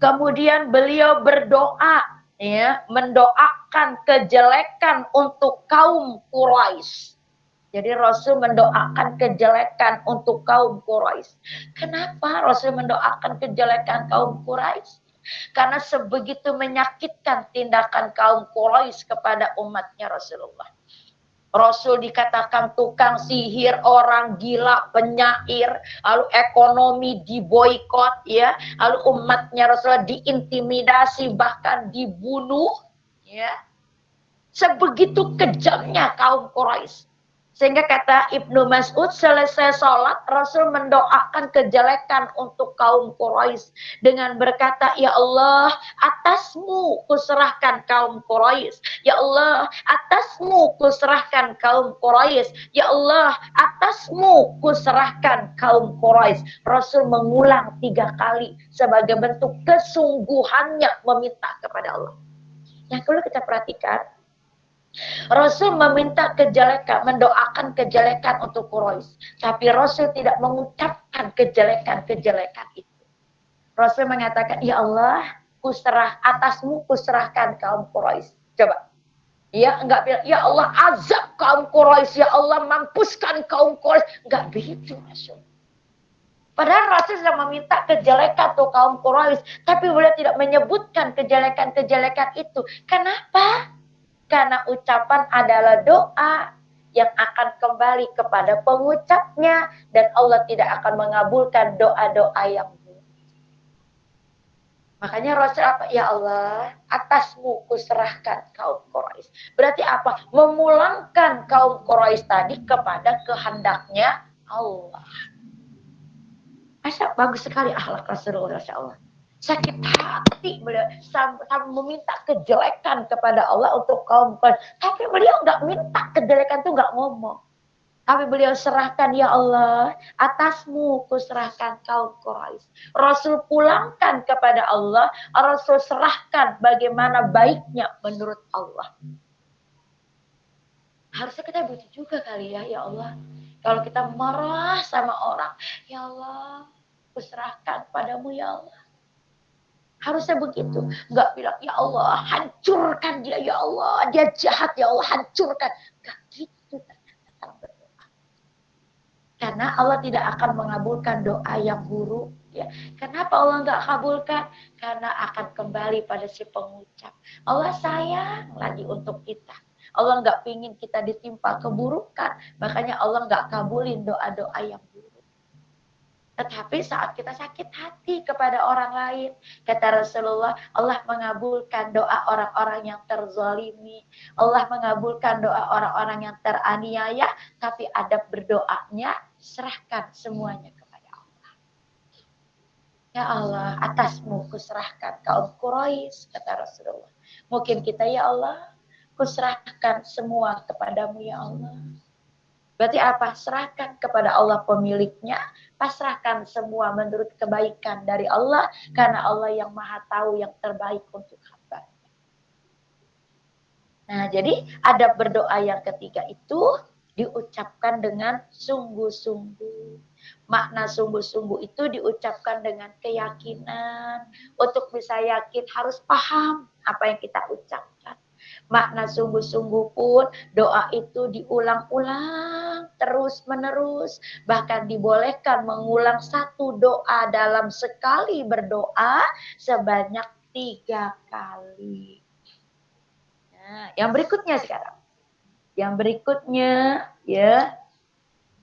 kemudian beliau berdoa, ya, mendoakan kejelekan untuk kaum Quraisy. Jadi Rasul mendoakan kejelekan untuk kaum Quraisy. Kenapa Rasul mendoakan kejelekan kaum Quraisy? Karena sebegitu menyakitkan tindakan kaum Quraisy kepada umatnya Rasulullah. Rasul dikatakan tukang sihir, orang gila, penyair, lalu ekonomi diboikot, ya, lalu umatnya Rasulullah diintimidasi, bahkan dibunuh, ya. Sebegitu kejamnya kaum Quraisy. Sehingga kata Ibnu Mas'ud, selesai sholat, Rasul mendoakan kejelekan untuk kaum Quraisy dengan berkata, ya Allah, atasmu kuserahkan kaum Quraisy. Ya Allah, atasmu kuserahkan kaum Quraisy. Ya Allah, atasmu kuserahkan kaum Quraisy. Rasul mengulang 3 kali sebagai bentuk kesungguhannya meminta kepada Allah. Yang perlu kita perhatikan, Rasul meminta kejelekan, mendoakan kejelekan untuk Quraisy, tapi Rasul tidak mengucapkan kejelekan-kejelekan itu. Rasul mengatakan, ya Allah, atasmu kuserahkan kaum Quraisy. Coba. Ya, enggak bilang, ya Allah, azab kaum Quraisy, ya Allah, mampuskan kaum Quraisy. Enggak begitu Rasul. Padahal Rasul sudah meminta kejelekan untuk kaum Quraisy, tapi beliau tidak menyebutkan kejelekan-kejelekan itu. Kenapa? Karena ucapan adalah doa yang akan kembali kepada pengucapnya, dan Allah tidak akan mengabulkan doa-doa yang buruk. Makanya Rasul apa? Ya Allah, atasmu kuserahkan kaum Quraisy. Berarti apa? Memulangkan kaum Quraisy tadi kepada kehendaknya Allah. Masya bagus sekali akhlak Rasulullah SAW. Sakit hati beliau sampai meminta kejelekan kepada Allah untuk kaum Quraisy. Tapi beliau nggak minta kejelekan itu nggak ngomong. Tapi beliau serahkan, ya Allah, atasmu kuserahkan kaum Quraisy. Rasul pulangkan kepada Allah, Rasul serahkan bagaimana baiknya menurut Allah. Harusnya kita begitu juga kali ya Allah. Kalau kita marah sama orang, ya Allah, kuserahkan padamu ya Allah. Harusnya begitu. Enggak bilang, ya Allah, hancurkan dia, ya Allah. Dia jahat, ya Allah, hancurkan. Enggak gitu. Karena Allah tidak akan mengabulkan doa yang buruk. Ya. Kenapa Allah nggak kabulkan? Karena akan kembali pada si pengucap. Allah sayang lagi untuk kita. Allah nggak pingin kita ditimpa keburukan. Makanya Allah nggak kabulin doa-doa yang buruk. Tetapi saat kita sakit hati kepada orang lain, kata Rasulullah, Allah mengabulkan doa orang-orang yang terzalimi. Allah mengabulkan doa orang-orang yang teraniaya, tapi adab berdoanya, serahkan semuanya kepada Allah. Ya Allah, atasmu kuserahkan kaum Quraisy, kata Rasulullah. Mungkin kita, ya Allah, kuserahkan semua kepadamu, ya Allah. Berarti apa? Serahkan kepada Allah pemiliknya, pasrahkan semua menurut kebaikan dari Allah, karena Allah yang maha tahu yang terbaik untuk hamba. Nah, jadi adab berdoa yang ketiga itu diucapkan dengan sungguh-sungguh. Makna sungguh-sungguh itu diucapkan dengan keyakinan. Untuk bisa yakin harus paham apa yang kita ucapkan. Makna sungguh-sungguh pun doa itu diulang-ulang terus-menerus. Bahkan dibolehkan mengulang satu doa dalam sekali berdoa sebanyak 3 kali. Nah, yang berikutnya sekarang. Yang berikutnya ya,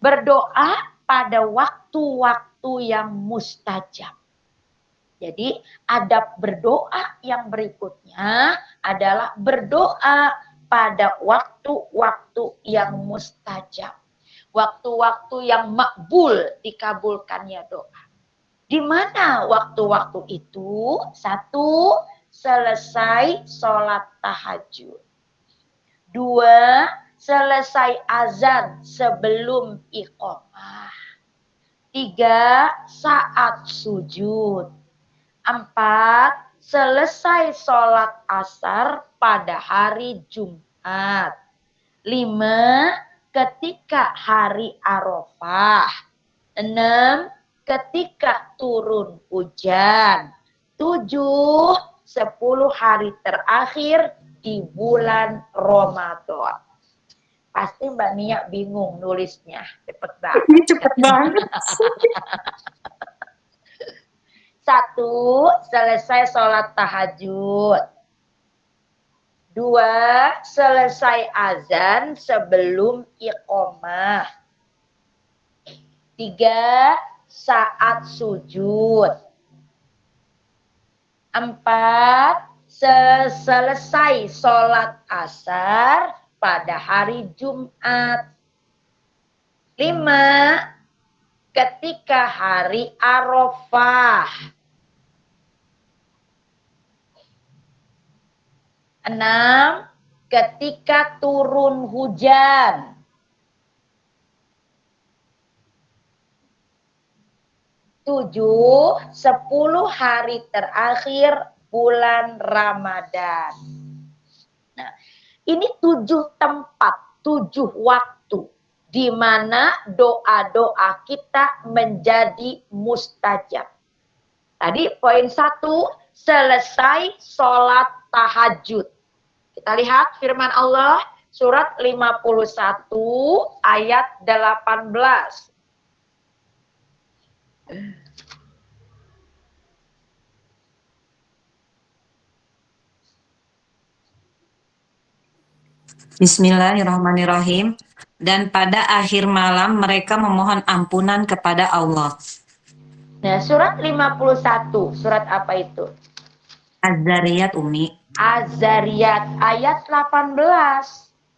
berdoa pada waktu-waktu yang mustajab. Jadi adab berdoa yang berikutnya adalah berdoa pada waktu-waktu yang mustajab. Waktu-waktu yang makbul dikabulkannya doa. Di mana waktu-waktu itu? 1. Selesai sholat tahajud. 2. Selesai azan sebelum iqamah. 3. Saat sujud. 4. Selesai sholat asar pada hari Jumat. 5. Ketika hari Arafah. 6. Ketika turun hujan. 7. 10 hari terakhir di bulan Ramadan. Pasti Mbak Nia bingung nulisnya. Cepet banget. Cepet banget. 1. Selesai sholat tahajud. 2. Selesai azan sebelum iqamah. 3. Saat sujud. 4. Selesai sholat asar pada hari Jumat. 5. Ketika hari Arafah. 6. Ketika turun hujan. 7. 10 hari terakhir bulan Ramadan. Nah, ini 7 tempat, 7 waktu di mana doa-doa kita menjadi mustajab. Tadi poin 1, selesai sholat tahajud. Kita lihat firman Allah, surat 51 ayat 18. Bismillahirrahmanirrahim. Dan pada akhir malam mereka memohon ampunan kepada Allah. Nah, surat 51, surat apa itu? Az-Zariyat, Umi. Az-Zariyat ayat 18.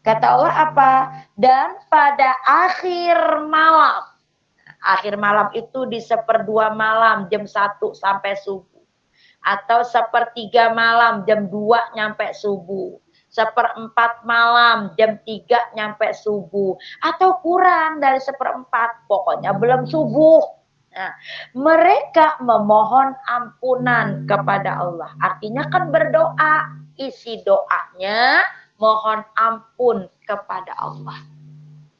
Kata Allah apa? Dan pada akhir malam. Akhir malam itu di 1/2 malam jam 1 sampai subuh. Atau 1/3 malam jam 2 nyampe subuh. 1/4 malam jam 3 nyampe subuh. Atau kurang dari 1/4. Pokoknya belum subuh. Nah, mereka memohon ampunan kepada Allah. Artinya kan berdoa. Isi doanya mohon ampun kepada Allah.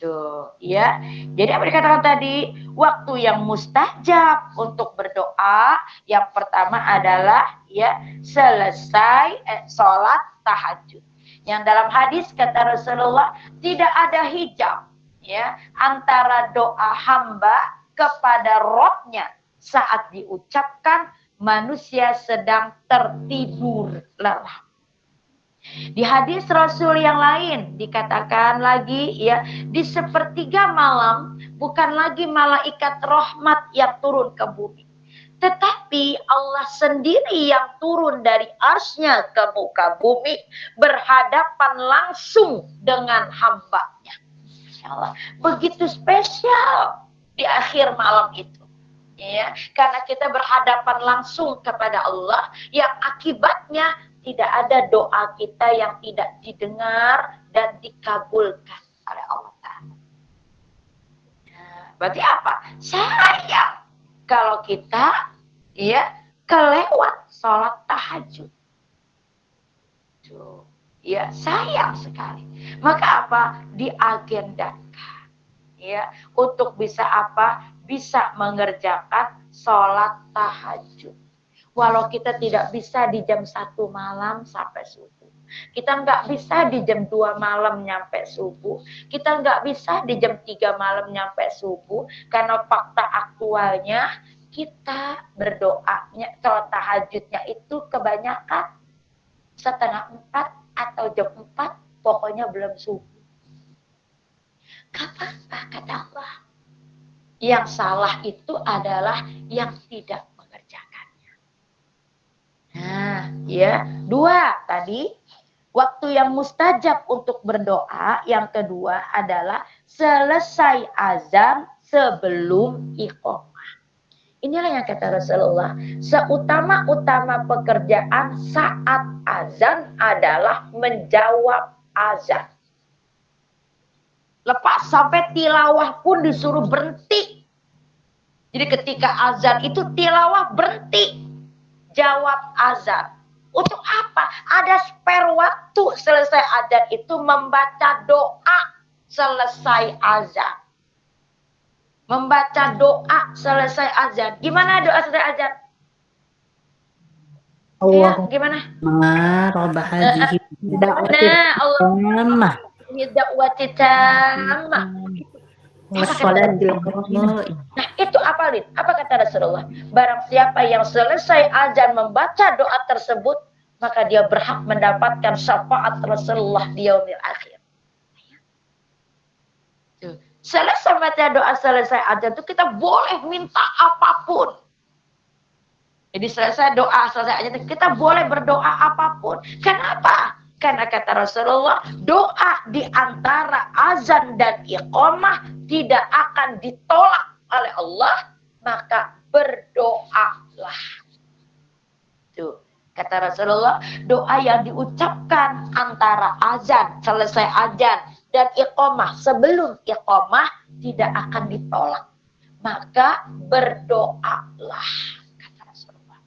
Tuh, ya. Jadi apa dikatakan tadi? Waktu yang mustajab untuk berdoa yang pertama adalah ya selesai sholat tahajud. Yang dalam hadis kata Rasulullah tidak ada hijab ya antara doa hamba kepada Rabb-nya saat diucapkan manusia sedang tertidur lelap. Di hadis Rasul yang lain dikatakan lagi ya di 1/3 malam bukan lagi malaikat rahmat yang turun ke bumi. Tetapi Allah sendiri yang turun dari arsy-Nya ke muka bumi berhadapan langsung dengan hamba-Nya. Masya Allah, begitu spesial di akhir malam itu. Ya, karena kita berhadapan langsung kepada Allah yang akibatnya tidak ada doa kita yang tidak didengar dan dikabulkan oleh Allah Ta'ala. Nah, berarti apa? Sayang kalau kita ya kelewat sholat tahajud. Tuh, ya sayang sekali. Maka apa? Diagendakan. Ya, untuk bisa apa? Bisa mengerjakan sholat tahajud. Walau kita tidak bisa di jam 1 malam sampai subuh. Kita nggak bisa di jam 2 malam nyampe subuh. Kita nggak bisa di jam 3 malam nyampe subuh. Karena fakta aktualnya kita berdoanya, sholat tahajudnya itu kebanyakan 3:30 atau jam 4. Pokoknya belum subuh. Gak apa-apa kata Allah. Yang salah itu adalah yang tidak mengerjakannya. Nah, ya, 2 tadi waktu yang mustajab untuk berdoa. Yang kedua adalah selesai azan sebelum iqamah. Inilah yang kata Rasulullah, seutama-utama pekerjaan saat azan adalah menjawab azan. Lepas sampai tilawah pun disuruh berhenti. Jadi ketika azan itu tilawah berhenti. Jawab azan. Untuk apa? Ada spare waktu selesai azan itu membaca doa selesai azan. Membaca doa selesai azan. Gimana doa selesai azan? Ya, gimana? Rabb hadhihi Nah, Allah da'wati tammah. Nah, itu apa, Lin? Apa kata Rasulullah? Barang siapa yang selesai azan membaca doa tersebut, maka dia berhak mendapatkan syafaat Rasulullah di yaumil akhir. Selesai baca doa selesai azan itu kita boleh minta apapun. Jadi selesai doa selesai azan itu kita boleh berdoa apapun. Kenapa? Karena kata Rasulullah, doa di antara azan dan iqamah tidak akan ditolak oleh Allah, maka berdoalah. Tuh, kata Rasulullah, doa yang diucapkan antara azan, selesai azan, dan iqamah, sebelum iqamah tidak akan ditolak. Maka berdoalah, kata Rasulullah.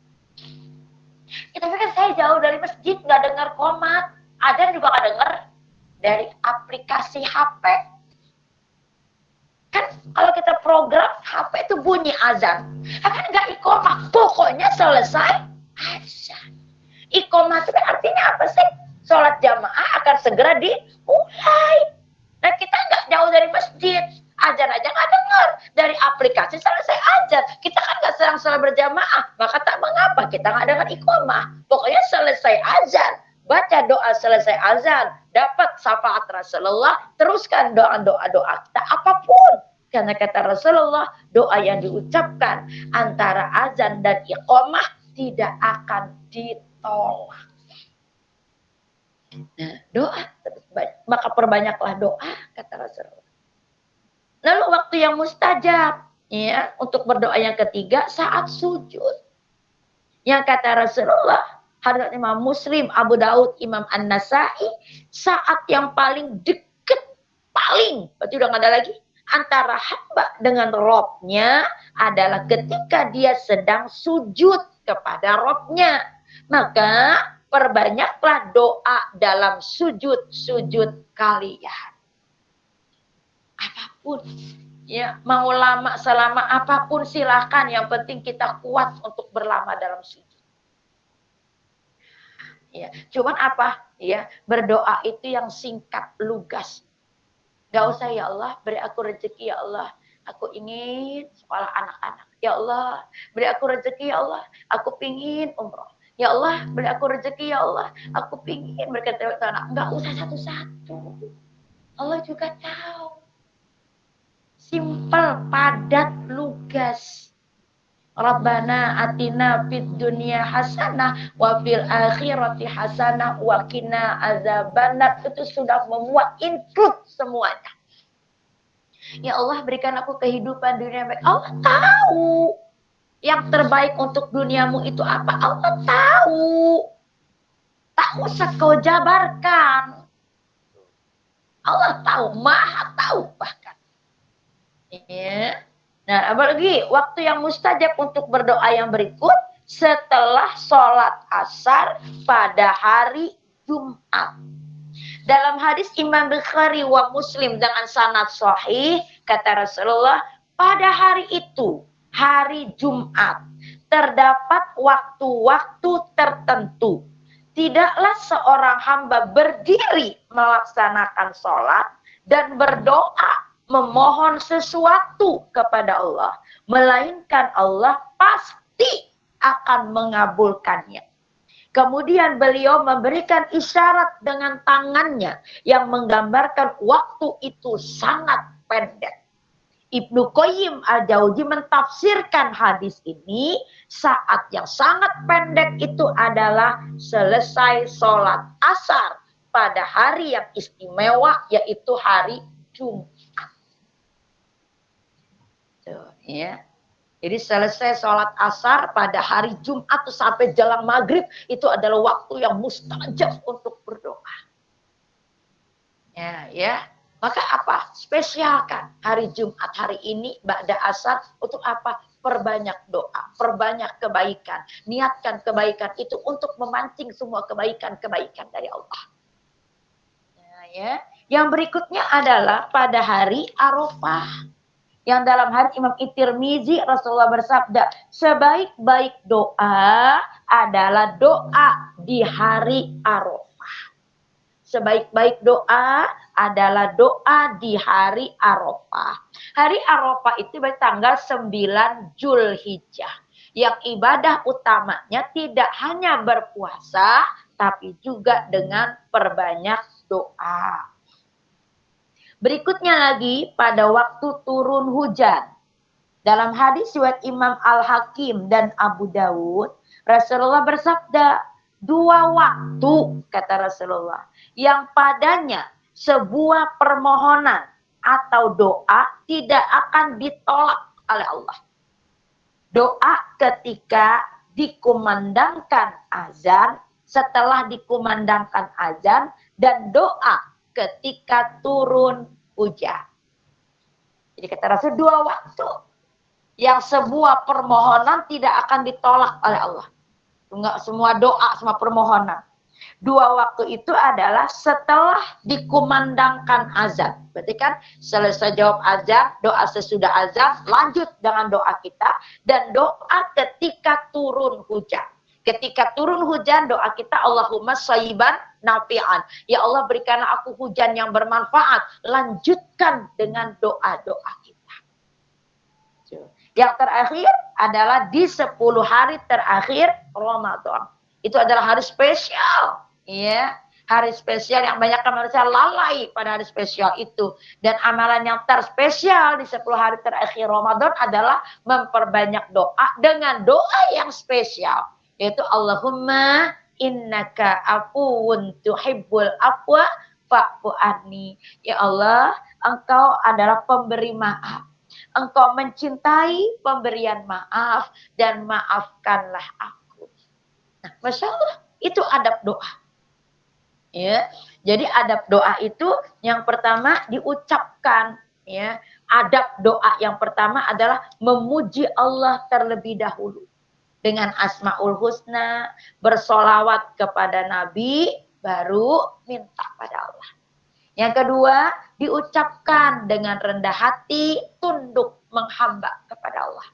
Tapi kan saya jauh dari masjid, nggak dengar qomat. Azan juga nggak dengar dari aplikasi HP. Kan kalau kita program HP itu bunyi azan. Kan nggak iqamah. Pokoknya selesai azan. Iqamah itu artinya apa sih? Sholat jamaah akan segera dimulai. Nah kita nggak jauh dari masjid. Azan aja nggak dengar. Dari aplikasi selesai azan. Kita kan nggak sedang sholat berjamaah. Maka tak mengapa kita nggak dengar iqamah. Pokoknya selesai azan. Baca doa selesai azan, dapat syafaat Rasulullah, teruskan doa kita apapun. Karena kata Rasulullah, doa yang diucapkan antara azan dan iqamah tidak akan ditolak. ditolak. Nah, doa, maka perbanyaklah doa, kata Rasulullah. Lalu waktu yang mustajab, ya, untuk berdoa yang ketiga saat sujud. Yang kata Rasulullah, hadits Imam Muslim, Abu Daud, Imam An-Nasai, saat yang paling dekat, berarti udah nggak ada lagi, antara hamba dengan Robnya adalah ketika dia sedang sujud kepada Robnya. Maka perbanyaklah doa dalam sujud-sujud kalian. Apapun, ya, mau lama selama apapun silakan, yang penting kita kuat untuk berlama dalam sujud. Ya, cuman apa? Ya, berdoa itu yang singkat, lugas. Gak usah, ya Allah, beri aku rezeki, ya Allah. Aku ingin sekolah anak-anak. Ya Allah, beri aku rezeki, ya Allah. Aku pingin umroh. Ya Allah, beri aku rezeki, ya Allah. Aku pingin berkata anak. Gak usah satu-satu. Allah juga tahu. Simple, padat, lugas. Rabbana atina fid dunya hasanah wa fil akhirati hasanah wa qina azabannar. Itu sudah memuat, include semuanya. Ya Allah, berikan aku kehidupan dunia yang baik. Allah tahu yang terbaik untuk duniamu itu apa. Allah tahu. Tak usah kau jabarkan. Allah tahu, maha tahu bahkan. Ya. Nah, apalagi waktu yang mustajab untuk berdoa yang berikut setelah sholat asar pada hari Jumat. Dalam hadis Imam Bukhari wa Muslim dengan sanad sahih, kata Rasulullah, pada hari itu, hari Jumat, terdapat waktu-waktu tertentu. Tidaklah seorang hamba berdiri melaksanakan sholat dan berdoa memohon sesuatu kepada Allah, melainkan Allah pasti akan mengabulkannya. Kemudian beliau memberikan isyarat dengan tangannya yang menggambarkan waktu itu sangat pendek. Ibnu Qayyim Al-Jauzi mentafsirkan hadis ini, saat yang sangat pendek itu adalah selesai sholat asar pada hari yang istimewa, yaitu hari Jumat. Ya. Jadi selesai sholat asar pada hari Jumat sampai jelang maghrib itu adalah waktu yang mustajab untuk berdoa. Ya. Maka apa? Spesialkan hari Jumat hari ini ba'da asar untuk apa? Perbanyak doa, perbanyak kebaikan. Niatkan kebaikan itu untuk memancing semua kebaikan-kebaikan dari Allah. Ya. Yang berikutnya adalah pada hari Arafah. Yang dalam hadis Imam At-Tirmizi, Rasulullah bersabda, sebaik-baik doa adalah doa di hari Arafah. Sebaik-baik doa adalah doa di hari Arafah. Hari Arafah itu bertanggal 9 Zulhijjah. Yang ibadah utamanya tidak hanya berpuasa, tapi juga dengan perbanyak doa. Berikutnya lagi pada waktu turun hujan. Dalam hadis riwayat Imam Al-Hakim dan Abu Dawud, Rasulullah bersabda, 2 waktu, kata Rasulullah, yang padanya sebuah permohonan atau doa tidak akan ditolak oleh Allah. Doa ketika dikumandangkan azan, setelah dikumandangkan azan, dan doa ketika turun hujan. Jadi kata Rasul, 2 waktu yang sebuah permohonan tidak akan ditolak oleh Allah. Enggak semua doa, semua permohonan. 2 waktu itu adalah setelah dikumandangkan azan. Berarti kan selesai jawab azan, doa sesudah azan, lanjut dengan doa kita, dan doa ketika turun hujan. Ketika turun hujan, doa kita Allahumma shayyiban nafi'an. Ya Allah, berikanlah aku hujan yang bermanfaat. Lanjutkan dengan doa-doa kita. Yang terakhir adalah di 10 hari terakhir Ramadan. Itu adalah hari spesial. Ya, hari spesial yang banyak manusia lalai pada hari spesial itu. Dan amalan yang terspesial di 10 hari terakhir Ramadan adalah memperbanyak doa dengan doa yang spesial. Yaitu Allahumma innaka afuwun tuhibbul afwa fa'fu anni. Ya Allah, Engkau adalah pemberi maaf. Engkau mencintai pemberian maaf dan maafkanlah aku. Nah, Masya Allah, itu adab doa. Ya, jadi adab doa itu yang pertama diucapkan. Ya, adab doa yang pertama adalah memuji Allah terlebih dahulu dengan Asmaul Husna, bersolawat kepada Nabi, baru minta pada Allah. Yang kedua, diucapkan dengan rendah hati, tunduk menghamba kepada Allah.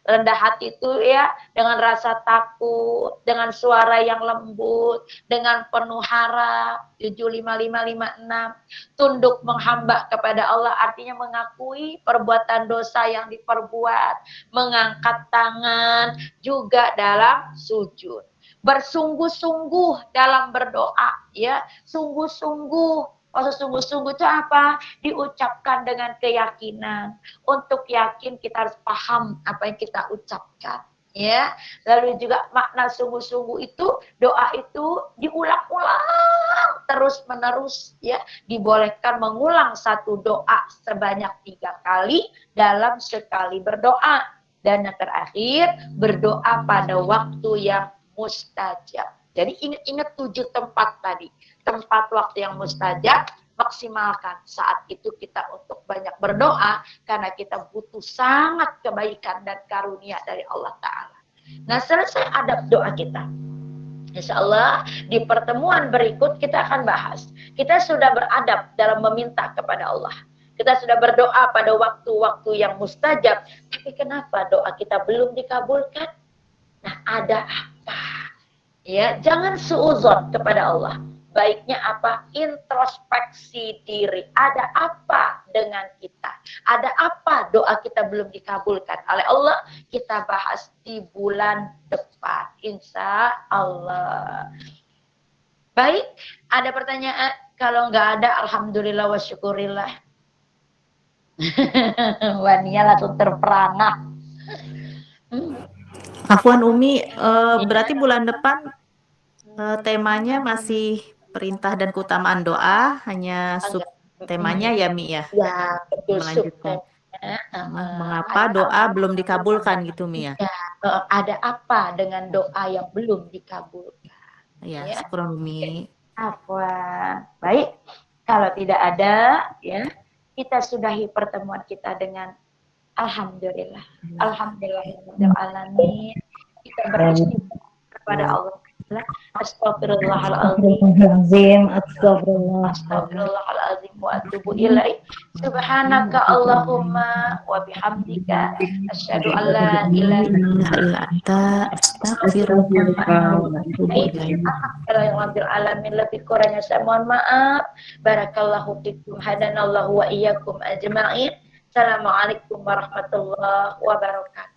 Rendah hati itu ya dengan rasa takut, dengan suara yang lembut, dengan penuh harap. 75556. Tunduk menghamba kepada Allah artinya mengakui perbuatan dosa yang diperbuat, mengangkat tangan juga dalam sujud. Bersungguh-sungguh dalam berdoa, ya, sungguh-sungguh. Maksud sungguh-sungguh itu apa? Diucapkan dengan keyakinan. Untuk yakin kita harus paham apa yang kita ucapkan. Ya, lalu juga makna sungguh-sungguh itu doa itu diulang-ulang terus-menerus. Ya, dibolehkan mengulang satu doa sebanyak 3 kali dalam sekali berdoa. Dan yang terakhir berdoa pada waktu yang mustajab. Jadi ingat-ingat 7 tempat tadi. Tempat waktu yang mustajab, maksimalkan saat itu kita untuk banyak berdoa karena kita butuh sangat kebaikan dan karunia dari Allah Ta'ala. Nah, selesai adab doa kita. Insya Allah di pertemuan berikut kita akan bahas. Kita sudah beradab dalam meminta kepada Allah. Kita sudah berdoa pada waktu-waktu yang mustajab. Tapi kenapa doa kita belum dikabulkan? Nah, ada apa? Ya, jangan suudzon kepada Allah. Baiknya apa? Introspeksi diri. Ada apa dengan kita? Ada apa doa kita belum dikabulkan oleh Allah? Kita bahas di bulan depan. Insya Allah. Baik, ada pertanyaan? Kalau nggak ada, alhamdulillah wa syukurillah. Wania langsung terperangah. Afwan Umi, berarti bulan depan temanya masih perintah dan keutamaan doa, hanya sub temanya ya Mi ya? Ya, betul. Melanjutkan. Mengapa doa belum dikabulkan gitu Mi ya? Ya, ada apa dengan doa yang belum dikabulkan? Ya, syukur Umi. Apa? Baik, kalau tidak ada, ya kita sudahi pertemuan kita dengan alhamdulillah. Alhamdulillahirabbil alamin. Kita beristighfar kepada Allah. Astagfirullahaladzim. Astagfirullahaladzim wa atubu ilaih. Subhanaka Allahumma wa bihamdika asyhadu an la ilaha illa anta astaghfiruka wa atubu ilaik. Alhamdulillahirabbil alamin. Lebih kurangnya saya mohon maaf. Barakallahu fikum, hadanallahu wa iyyakum ajma'in. Assalamualaikum warahmatullahi wabarakatuh.